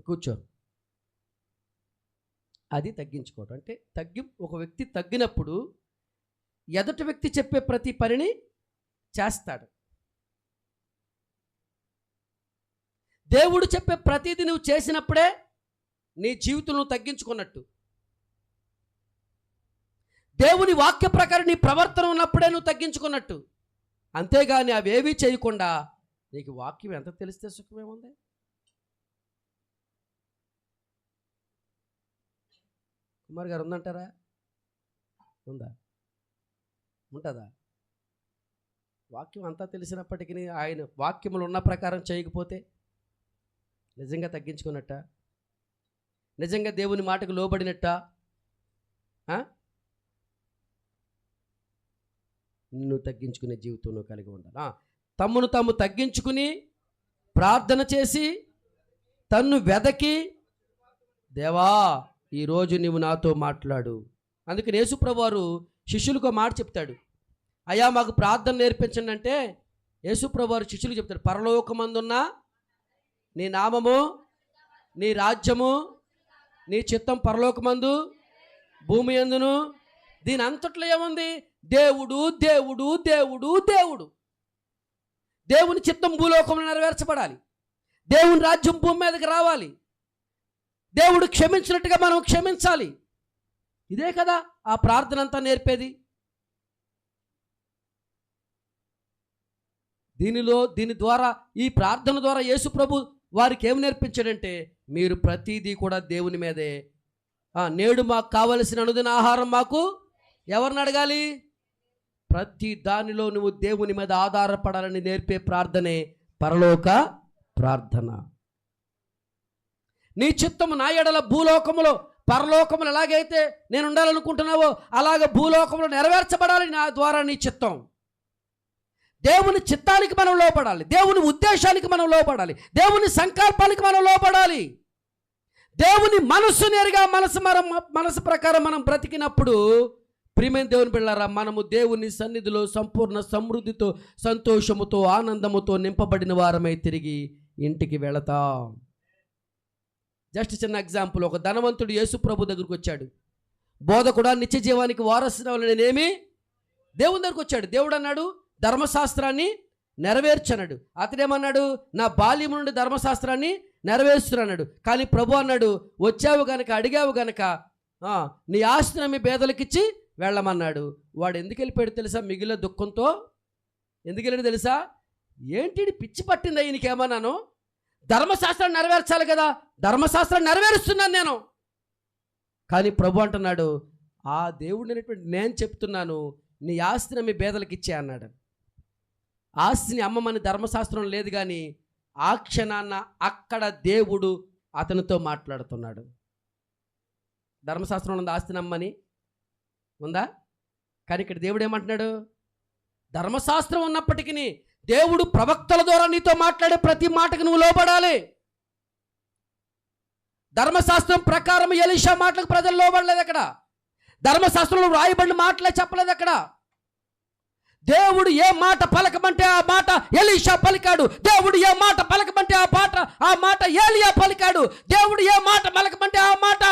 Speaker 1: కూర్చో. అది తగ్గించుకోవడం అంటే ఒక వ్యక్తి తగ్గినప్పుడు ఎదుటి వ్యక్తి చెప్పే ప్రతి పనిని చేస్తాడు. దేవుడు చెప్పే ప్రతిదీ నువ్వు చేసినప్పుడే నీ జీవితం నువ్వు తగ్గించుకున్నట్టు. దేవుని వాక్య ప్రకారం నీ ప్రవర్తన ఉన్నప్పుడే నువ్వు తగ్గించుకున్నట్టు. అంతేగాని అవేవీ చేయకుండా నీకు వాక్యం ఎంత తెలిస్తే సుఖమేముంది? కుమార్ గారు ఉందంటారా? ఉందా? ఉంటుందా? వాక్యం అంతా తెలిసినప్పటికీ ఆయన వాక్యములు ఉన్న ప్రకారం చేయకపోతే నిజంగా తగ్గించుకున్నట్ట? నిజంగా దేవుని మాటకు లోబడినట్ట? నువ్వు తగ్గించుకునే జీవితం నువ్వు కలిగి ఉండాలి. తమ్మును తాము తగ్గించుకుని ప్రార్థన చేసి తన్ను వెదకి, దేవా ఈరోజు నువ్వు నాతో మాట్లాడు. అందుకని యేసుప్రభువు వారు శిష్యులకు మాట చెప్తాడు, అయ్యా మాకు ప్రార్థన నేర్పించండి అంటే యేసుప్రభువు వారు శిష్యులకు చెప్తాడు, పరలోకమందున్న నీ నామము, నీ రాజ్యము, నీ చిత్తం పరలోకమందు భూమి యందును. దీని అంతట్లో ఏముంది? దేవుడు దేవుడు దేవుడు దేవుడు. దేవుని చిత్తం భూలోకంలో నెరవేర్చబడాలి. దేవుని రాజ్యం భూమి మీదకి రావాలి. దేవుడు క్షమించినట్టుగా మనం క్షమించాలి. ఇదే కదా ఆ ప్రార్థన అంతా నేర్పేది. దీని ద్వారా, ఈ ప్రార్థన ద్వారా యేసు ప్రభు వారికి ఏం నేర్పించాడంటే, మీరు ప్రతిదీ కూడా దేవుని మీదే, నేడు మాకు కావలసిన అనుదిన ఆహారం మాకు ఎవరిని అడగాలి? ప్రతి దానిలో నువ్వు దేవుని మీద ఆధారపడాలని నేర్పే ప్రార్థనే పరలోక ప్రార్థన. నీ చిత్తము నా ఎడల భూలోకములో పరలోకములు ఎలాగైతే నేను ఉండాలనుకుంటున్నావో అలాగ భూలోకంలో నెరవేర్చబడాలి నా ద్వారా నీ చిత్తం. దేవుని చిత్తానికి మనం లోపడాలి, దేవుని ఉద్దేశానికి మనం లోపడాలి, దేవుని సంకల్పానికి మనం లోపడాలి. దేవుని మనస్సు నేరుగా మనసు ప్రకారం మనం బ్రతికినప్పుడు, ప్రియమైన దేవుని బిడ్డలారా, మనము దేవుని సన్నిధిలో సంపూర్ణ సమృద్ధితో, సంతోషముతో, ఆనందముతో నింపబడిన వారమై తిరిగి ఇంటికి వెళతాం. జస్ట్ చిన్న ఎగ్జాంపుల్, ఒక ధనవంతుడు యేసు ప్రభు దగ్గరికి వచ్చాడు. బోధకుడా, నిత్య జీవానికి వారసుని నేనేమి? దేవుని దగ్గరికి వచ్చాడు. దేవుడు అన్నాడు, ధర్మశాస్త్రాన్ని నెరవేర్చన్నాడు. అతడేమన్నాడు? నా బాల్యం నుండి ధర్మశాస్త్రాన్ని నెరవేరుస్తున్నాడు. కానీ ప్రభు అన్నాడు, వచ్చావు గనక, అడిగావు గనక నీ ఆస్తిని మీ పేదలకిచ్చి వెళ్ళమన్నాడు. వాడు ఎందుకు వెళ్ళిపోయాడు తెలుసా? మిగిలిన దుఃఖంతో. ఎందుకు వెళ్ళాడు తెలుసా? ఏంటి పిచ్చి పట్టిందా ఈయనకేమన్నాను? ధర్మశాస్త్రాన్ని నెరవేర్చాలి కదా, ధర్మశాస్త్రాన్ని నెరవేరుస్తున్నాను నేను. కానీ ప్రభు అంటున్నాడు, ఆ దేవుడు అనేటువంటి నేను చెప్తున్నాను, నీ ఆస్తిని మీ పేదలకు ఇచ్చే అన్నాడు. ఆస్తిని అమ్మమని ధర్మశాస్త్రం లేదు, కానీ ఆ క్షణాన్న అక్కడ దేవుడు అతనితో మాట్లాడుతున్నాడు. ధర్మశాస్త్రం ఉంది ఆస్తిని అమ్మని ఉందా? కానీ ఇక్కడ దేవుడు ఏమంటున్నాడు? ధర్మశాస్త్రం ఉన్నప్పటికీ దేవుడు ప్రవక్తల ద్వారా నీతో మాట్లాడే ప్రతి మాటకు నువ్వు లోబడాలి. ధర్మశాస్త్రం ప్రకారం ఎలీషా మాటలకు ప్రజలు లోబడలేదు. అక్కడ ధర్మశాస్త్రంలో రాయబడిన మాటలే చెప్పలేదు. అక్కడ దేవుడు ఏ మాట పలకమంటే ఆ మాట ఎలీషా పలికాడు. దేవుడు ఏ మాట పలకమంటే ఆ మాట ఏలియా పలికాడు. దేవుడు ఏ మాట పలకమంటే ఆ మాట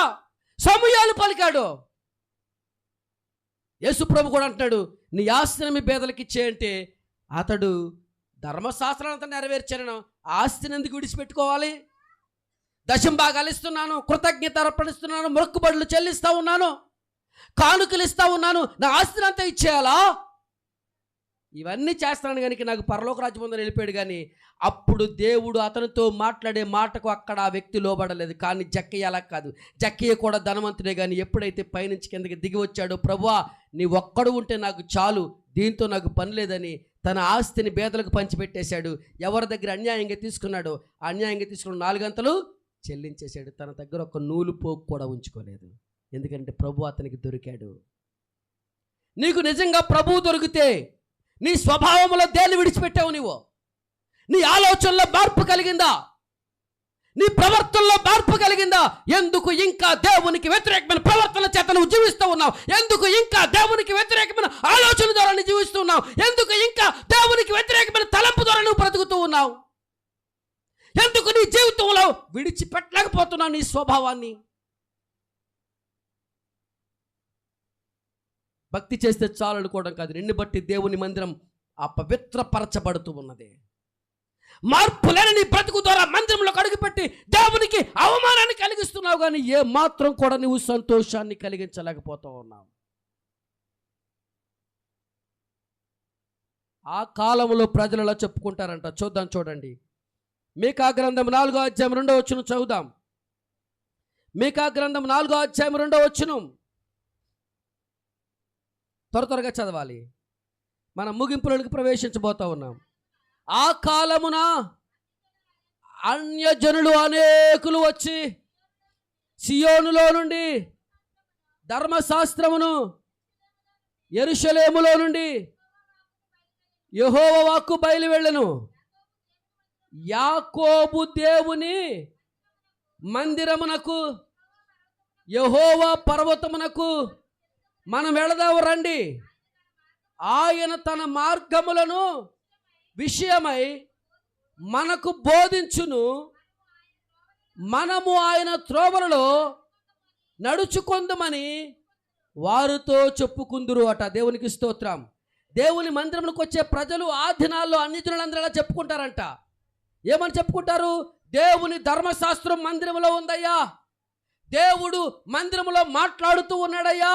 Speaker 1: సమూయేలు పలికాడు. యేసు ప్రభు కూడా అంటున్నాడు, నీ ఆస్తిని మీ పేదలకు ఇచ్చే అంటే, అతడు ధర్మశాస్త్రాన్ని నెరవేర్చాను, ఆస్తిని ఎందుకు విడిచిపెట్టుకోవాలి? దశంభాగాలు ఇస్తున్నాను, కృతజ్ఞత అర్పణిస్తున్నాను, మొక్కుబడులు చెల్లిస్తూ ఉన్నాను, కానుకలు ఇస్తూ ఉన్నాను, నా ఆస్తిని అంతా ఇచ్చేయాలా? ఇవన్నీ చేస్తాను కనుక నాకు పరలోక రాజ్యం ఉందని వెళ్ళిపోయాడు. కానీ అప్పుడు దేవుడు అతనితో మాట్లాడే మాటకు అక్కడ ఆ వ్యక్తి లోబడలేదు. కానీ జక్కయ్య అలా కాదు. జక్కయ్య కూడా ధనవంతుడే, కానీ ఎప్పుడైతే పైనుంచి కిందకి దిగి వచ్చాడో, ప్రభువా నీ ఒక్కడు ఉంటే నాకు చాలు, దీంతో నాకు పని లేదని తన ఆస్తిని పేదలకు పంచిపెట్టేశాడు. ఎవరి దగ్గర అన్యాయంగా తీసుకున్నాడో అన్యాయంగా తీసుకున్న 4 గంటలు చెల్లించేశాడు. తన దగ్గర ఒక నూలు పోగు కూడా ఉంచుకోలేదు. ఎందుకంటే ప్రభు అతనికి దొరికాడు. నీకు నిజంగా ప్రభువు దొరికితే నీ స్వభావంలో దేన్ని విడిచిపెట్టావు? నీ ఆలోచనలో మార్పు కలిగిందా? నీ ప్రవర్తనలో మార్పు కలిగిందా? ఎందుకు ఇంకా దేవునికి వ్యతిరేకమైన ప్రవర్తన చేత నువ్వు జీవిస్తూ ఉన్నావు? ఎందుకు ఇంకా దేవునికి వ్యతిరేకమైన ఆలోచన ద్వారా నువ్వు జీవిస్తూ ఉన్నావు? ఎందుకు ఇంకా దేవునికి వ్యతిరేకమైన తలంపు ద్వారా నువ్వు బ్రతుకుతూ ఉన్నావు? ఎందుకు నీ జీవితంలో విడిచిపెట్టలేకపోతున్నావు నీ స్వభావాన్ని? భక్తి చేస్తే చాలు అనుకోవడం కాదు. నిన్ను బట్టి దేవుని మందిరం అపవిత్రపరచబడుతూ ఉన్నది. మార్పు లేని నీ బ్రతుకు ద్వారా మందిరంలో అడుగుపెట్టి దేవునికి అవమానాన్ని కలిగిస్తున్నావు, కానీ ఏ మాత్రం కూడా నువ్వు సంతోషాన్ని కలిగించలేకపోతూ ఉన్నావు. ఆ కాలంలో ప్రజలు ఎలా చెప్పుకుంటారంట చూద్దాం. చూడండి, మీకా గ్రంథం 4వ అధ్యాయం 2వ వచనం చదువుదాం. మీకా గ్రంథం 4వ అధ్యాయం 2వ వచనం త్వరగా చదవాలి. మనం ముగింపులోకి ప్రవేశించబోతా ఉన్నాం. ఆ కాలమున అన్యజనులు అనేకులు వచ్చి సియోనులో నుండి ధర్మశాస్త్రమును, యెరూషలేములో నుండి యెహోవా వాక్కు బయలు వెళ్ళెను. యాకోబు దేవుని మందిరమునకు, యెహోవా పర్వతమునకు మనం వెళదాము రండి. ఆయన తన మార్గములను విషయమై మనకు బోధించును, మనము ఆయన త్రోవలలో నడుచుకొందుమని వారితో చెప్పుకుందురు అట. దేవునికి స్తోత్రం. దేవుని మందిరంలోకి వచ్చే ప్రజలు ఆ దినాల్లో అన్ని జనులందరూ ఎలా చెప్పుకుంటారంట? ఏమని చెప్పుకుంటారు? దేవుని ధర్మశాస్త్రం మందిరంలో ఉందయ్యా, దేవుడు మందిరంలో మాట్లాడుతూ ఉన్నాడయ్యా,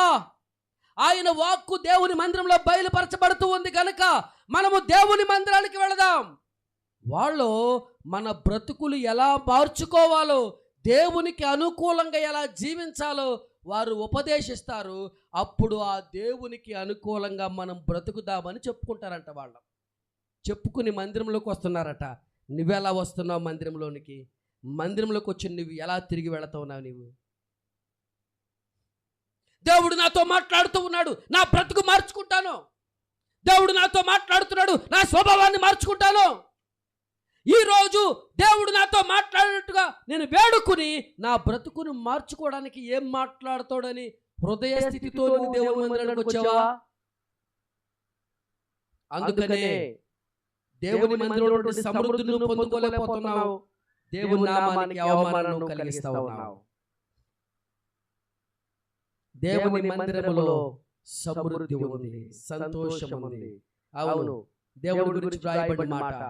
Speaker 1: ఆయన వాక్కు దేవుని మందిరంలో బయలుపరచబడుతూ ఉంది కనుక మనము దేవుని మందిరానికి వెళదాం. వాళ్ళు మన బ్రతుకులు ఎలా మార్చుకోవాలో, దేవునికి అనుకూలంగా ఎలా జీవించాలో వారు ఉపదేశిస్తారు. అప్పుడు ఆ దేవునికి అనుకూలంగా మనం బ్రతుకుదామని చెప్పుకుంటారంట. వాళ్ళు చెప్పుకుని మందిరంలోకి వస్తున్నారట. నువ్వెలా వస్తున్నావు మందిరంలోనికి? మందిరంలోకి వచ్చి నువ్వు ఎలా తిరిగి వెళుతున్నావు? నీవు దేవుడు నాతో మాట్లాడుతూ ఉన్నాడు, నా బ్రతుకు మార్చుకుంటాను. దేవుడు నాతో మాట్లాడుతున్నాడు, నా స్వభావాన్ని మార్చుకుంటాను. ఈరోజు దేవుడు నాతో మాట్లాడినట్టుగా నేను వేడుకుని నా బ్రతుకును మార్చుకోవడానికి ఏం మాట్లాడతాడని హృదయ స్థితితో నువ్వు దేవుని మందిరానికి వచ్చావా? అందుకనే దేవుని మందిరంలో సమృద్ధిని పొందుకోలేకపోతున్నావు. దేవుని నామానికి అవమానం కలిగిస్తా ఉన్నావు. దేవుని మందిరములో సమృద్ధి ఉంది, సంతోషం ఉంది. అవును, దేవుడి గురించి రాయబడిన మాట.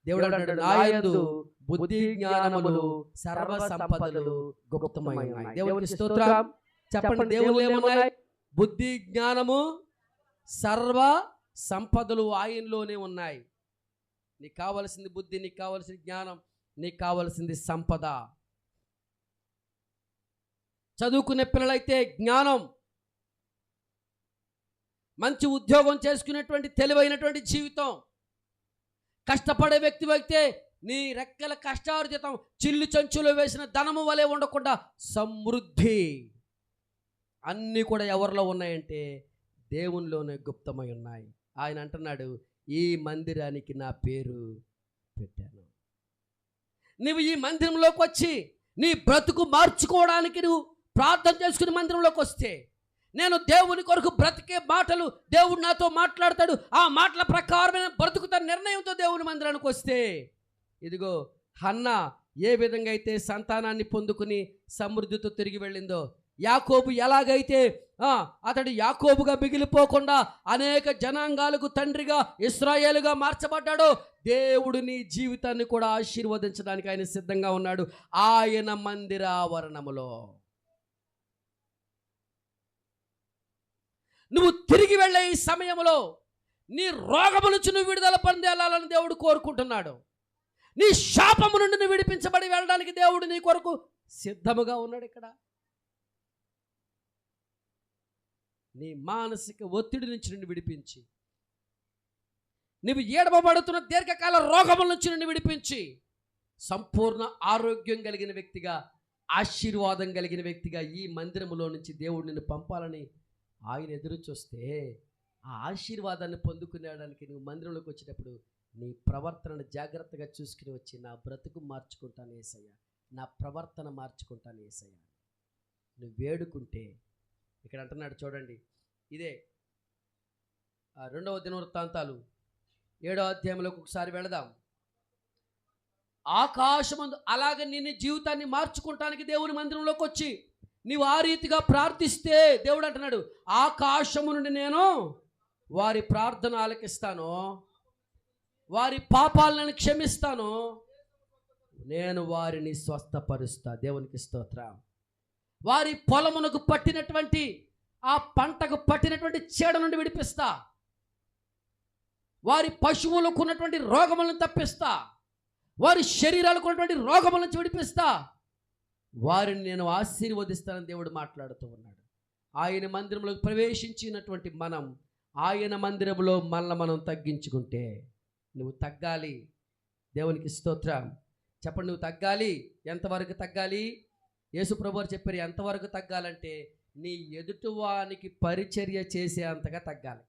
Speaker 1: దేవుడు అంటాడు, నా యందు బుద్ధి జ్ఞానములు సర్వ సంపదలు గుప్తమై ఉన్నాయి. దేవునికి స్తోత్రం. చెప్పండి, దేవుళ్ళు ఏమున్నాయి? బుద్ధి జ్ఞానము సర్వ సంపదలు ఆయనలోనే ఉన్నాయి. నీకు కావలసింది బుద్ధి, నీకు కావలసింది జ్ఞానం, నీకు కావలసింది సంపద. చదువుకునే పిల్లలైతే జ్ఞానం, మంచి ఉద్యోగం చేసుకునేటువంటి తెలివైనటువంటి జీవితం. కష్టపడే వ్యక్తి అయితే నీ రెక్కల కష్టార్జితం చిల్లు చంచులో వేసిన ధనము వలె ఉండకుండా సమృద్ధి అన్నీ కూడా ఎవరిలో ఉన్నాయంటే దేవునిలోనే గుప్తమై ఉన్నాయి. ఆయన అంటున్నాడు, ఈ మందిరానికి నా పేరు పెట్టాను. నువ్వు ఈ మందిరంలోకి వచ్చి నీ బ్రతుకు మార్చుకోవడానికి నువ్వు ప్రార్థన చేసుకుని మందిరంలోకి వస్తే, నేను దేవుని కొరకు బ్రతికే మాటలు దేవుడు నాతో మాట్లాడతాడు, ఆ మాటల ప్రకారమైన బ్రతుకుతాను నిర్ణయంతో దేవుని మందిరానికి వస్తే, ఇదిగో హన్నా ఏ విధంగా అయితే సంతానాన్ని పొందుకుని సమృద్ధితో తిరిగి వెళ్ళిందో, యాకోబు ఎలాగైతే అతడు యాకోబుగా మిగిలిపోకుండా అనేక జనాంగాలకు తండ్రిగా ఇశ్రాయేలుగా మార్చబడ్డాడో, దేవుడు నీ జీవితాన్ని కూడా ఆశీర్వదించడానికి ఆయన సిద్ధంగా ఉన్నాడు. ఆయన మందిరావరణములో నువ్వు తిరిగి వెళ్ళే ఈ సమయంలో నీ రోగము నుంచి నువ్వు విడుదల పొందేయాలని దేవుడు కోరుకుంటున్నాడు. నీ శాపము నుండి నువ్వు విడిపించబడి వెళ్ళడానికి దేవుడు నీ కొరకు సిద్ధముగా ఉన్నాడు. ఇక్కడ నీ మానసిక ఒత్తిడి నుంచి నుండి విడిపించి, నువ్వు ఏడవబడుతున్న దీర్ఘకాల రోగముల నుంచి నుండి విడిపించి, సంపూర్ణ ఆరోగ్యం కలిగిన వ్యక్తిగా, ఆశీర్వాదం కలిగిన వ్యక్తిగా ఈ మందిరములో నుంచి దేవుడు నిన్ను పంపాలని ఆయన ఎదురు చూస్తే, ఆ ఆశీర్వాదాన్ని పొందుకునేడానికి నువ్వు మందిరంలోకి వచ్చేటప్పుడు నీ ప్రవర్తనను జాగ్రత్తగా చూసుకుని వచ్చి, నా బ్రతుకు మార్చుకుంటాను యేసయ్య, నా ప్రవర్తన మార్చుకుంటాను యేసయ్య నువ్వు వేడుకుంటే, ఇక్కడ అంటున్నాడు చూడండి, ఇదే 2వ దినవృత్తాంతాలు 7వ అధ్యాయంలోకి ఒకసారి వెళదాం. ఆకాశమందు అలాగే నిన్ను జీవితాన్ని మార్చుకుంటానికి దేవుని మందిరంలోకి వచ్చి నీవు ఆ రీతిగా ప్రార్థిస్తే, దేవుడు అంటున్నాడు, ఆకాశము నుండి నేను వారి ప్రార్థన ఆలకిస్తాను, వారి పాపాలను క్షమిస్తాను, నేను వారిని స్వస్థపరుస్తా. దేవునికి స్తోత్రం. వారి పొలమునకు పట్టినటువంటి ఆ పంటకు పట్టినటువంటి చీడ నుండి విడిపిస్తా, వారి పశువులకు ఉన్నటువంటి రోగములను తప్పిస్తా, వారి శరీరాలకు ఉన్నటువంటి రోగముల నుంచి విడిపిస్తా, వారిని నేను ఆశీర్వదిస్తానని దేవుడు మాట్లాడుతూ ఉన్నాడు. ఆయన మందిరంలోకి ప్రవేశించినటువంటి మనం ఆయన మందిరంలో మనల్ని మనం తగ్గించుకుంటే, నువ్వు తగ్గాలి. దేవునికి స్తోత్రం. చెప్పండి, నువ్వు తగ్గాలి. ఎంతవరకు తగ్గాలి? యేసు ప్రభువారు చెప్పారు, ఎంతవరకు తగ్గాలంటే నీ ఎదుటివానికి పరిచర్య చేసే అంతగా తగ్గాలి.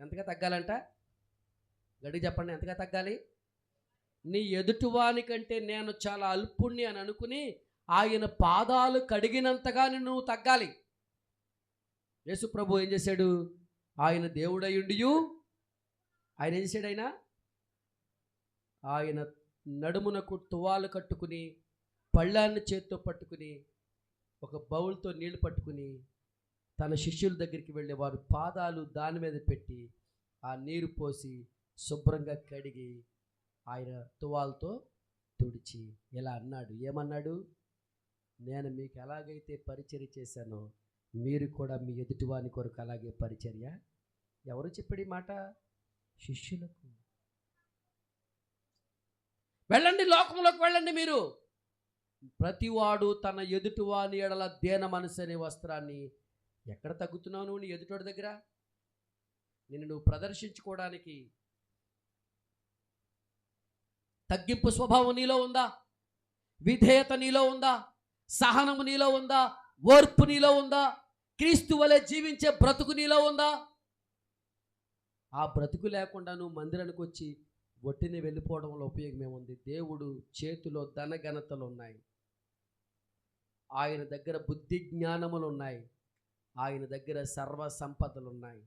Speaker 1: ఎంతగా తగ్గాలంట? గడికి చెప్పండి, ఎంతగా తగ్గాలి? నీ ఎదుటివానికంటే నేను చాలా అల్పుణ్ణి అని అనుకుని ఆయన పాదాలు కడిగినంతగా నువ్వు తగ్గాలి. యేసు ప్రభు ఏం చేశాడు? ఆయన దేవుడయ్యుండియు ఆయన ఏం చేశాడు? ఆయన నడుమునకు తువాలు కట్టుకుని, పళ్ళాన్ని చేత్తో పట్టుకుని, ఒక బౌల్తో నీళ్లు పట్టుకుని తన శిష్యుల దగ్గరికి వెళ్ళి వారి పాదాలు దాని మీద పెట్టి ఆ నీరు పోసి శుభ్రంగా కడిగి ఆయన తువాలతో తుడిచి ఇలా అన్నాడు. ఏమన్నాడు? నేను మీకు ఎలాగైతే పరిచర్య చేశానో మీరు కూడా మీ ఎదుటివాని కొరకు అలాగే పరిచర్య ఎవరు చెప్పాడు ఈ మాట? శిష్యులకు. వెళ్ళండి, లోకంలోకి వెళ్ళండి మీరు. ప్రతివాడు తన ఎదుటివాని ఎడల దేన మనసు అనే వస్త్రాన్ని. ఎక్కడ తగ్గుతున్నావు నువ్వు నీ ఎదుటోడి దగ్గర? నిన్ను నువ్వు ప్రదర్శించుకోవడానికి తగ్గింపు స్వభావం నీలో ఉందా? విధేయత నీలో ఉందా? సహనము నీలో ఉందా? ఓర్పు నీలో ఉందా? క్రీస్తు వలె జీవించే బ్రతుకు నీలో ఉందా? ఆ బ్రతుకు లేకుండా నువ్వు మందిరానికి వచ్చి ఒట్టిని వెళ్ళిపోవడంలో ఉపయోగం ఏముంది? దేవుడు చేతిలో ధనఘనతలు ఉన్నాయి, ఆయన దగ్గర బుద్ధి జ్ఞానములు ఉన్నాయి, ఆయన దగ్గర సర్వ సంపదలు ఉన్నాయి.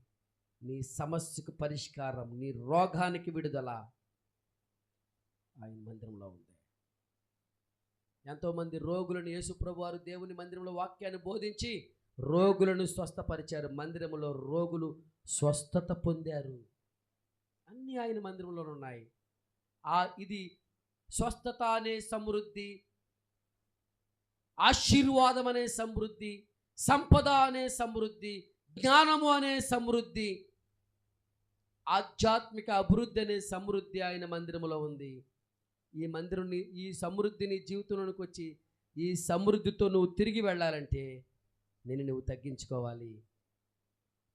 Speaker 1: నీ సమస్యకు పరిష్కారం, నీ రోగానికి విడుదల ఆయన మందిరంలో ఉంది. ఎంతోమంది రోగులను యేసుప్రభు వారు దేవుని మందిరంలో వాక్యాన్ని బోధించి రోగులను స్వస్థపరిచారు. మందిరంలో రోగులు స్వస్థత పొందారు. అన్నీ ఆయన మందిరంలో ఉన్నాయి. ఇది స్వస్థత అనే సమృద్ధి, ఆశీర్వాదం అనే సమృద్ధి, సంపద అనే సమృద్ధి, జ్ఞానము అనే సమృద్ధి, ఆధ్యాత్మిక అభివృద్ధి అనే సమృద్ధి ఆయన మందిరంలో ఉంది. ఈ మందిరం, ఈ సమృద్ధిని జీవితంలోనికి వచ్చి ఈ సమృద్ధితో నువ్వు తిరిగి వెళ్ళాలంటే నువ్వు తగ్గించుకోవాలి.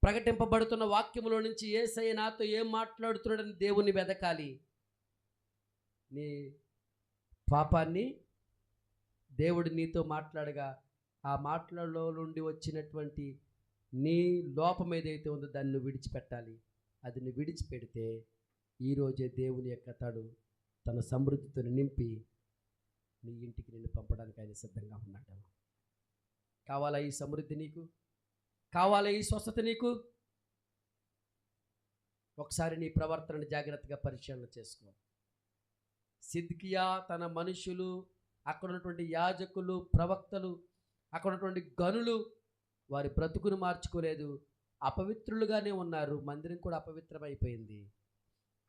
Speaker 1: ప్రకటింపబడుతున్న వాక్యములో నుంచి యేసయ్య నాతో ఏం మాట్లాడుతున్నాడని దేవుని వెదకాలి. నీ పాపాన్ని దేవుడు నీతో మాట్లాడగా ఆ మాటలలో నుండి వచ్చినటువంటి నీ లోపం ఏదైతే ఉందో దాన్ని నువ్వు విడిచిపెట్టాలి. అది నువ్వు విడిచిపెడితే ఈరోజే దేవుని యొక్క తడు తన సమృద్ధితో నింపి నీ ఇంటికి నిన్ను పంపడానికి ఆయన సిద్ధంగా ఉన్నాడు. కావాలా ఈ సమృద్ధి నీకు? కావాలా ఈ స్వస్థత నీకు? ఒకసారి నీ ప్రవర్తనను జాగ్రత్తగా పరిశీలన చేసుకో. సిద్కియా తన మనుషులు, అక్కడ ఉన్నటువంటి యాజకులు, ప్రవక్తలు, అక్కడ ఉన్నటువంటి గనులు వారి బ్రతుకును మార్చుకోలేదు, అపవిత్రులుగానే ఉన్నారు. మందిరం కూడా అపవిత్రమైపోయింది.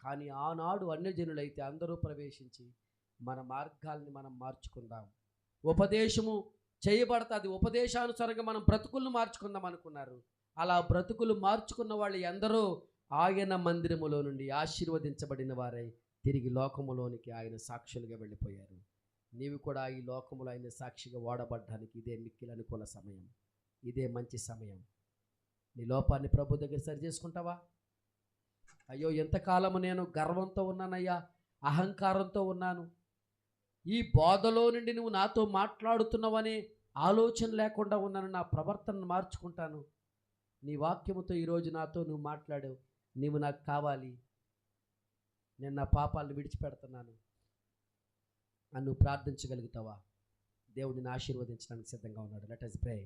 Speaker 1: కానీ ఆనాడు అన్యజనులైతే అందరూ ప్రవేశించి మన మార్గాల్ని మనం మార్చుకుందాం, ఉపదేశము చేయబడుతుంది, ఉపదేశానుసారంగా మనం బ్రతుకులను మార్చుకుందాం అనుకున్నారు. అలా బ్రతుకులు మార్చుకున్న వాళ్ళు ఎందరో ఆయన మందిరములో నుండి ఆశీర్వదించబడిన వారై తిరిగి లోకములోనికి ఆయన సాక్షులుగా వెళ్ళిపోయారు. నీవు కూడా ఈ లోకములో ఆయన సాక్షిగా వాడబడ్డానికి ఇదే మిక్కిలి అనుకూల సమయం, ఇదే మంచి సమయం. నీ లోపాన్ని ప్రభు దగ్గర సరి చేసుకుంటావా? అయ్యో, ఎంతకాలము నేను గర్వంతో ఉన్నానయ్యా, అహంకారంతో ఉన్నాను, ఈ బోధలో నుండి నువ్వు నాతో మాట్లాడుతున్నావనే ఆలోచన లేకుండా ఉన్నాను, నా ప్రవర్తనను మార్చుకుంటాను. నీ వాక్యముతో ఈరోజు నాతో నువ్వు మాట్లాడావు, నీవు నాకు కావాలి, నేను నా పాపాలను విడిచిపెడుతున్నాను అని నువ్వు ప్రార్థించగలుగుతావా? దేవుడిని ఆశీర్వదించడానికి సిద్ధంగా ఉన్నాడు. Let us pray.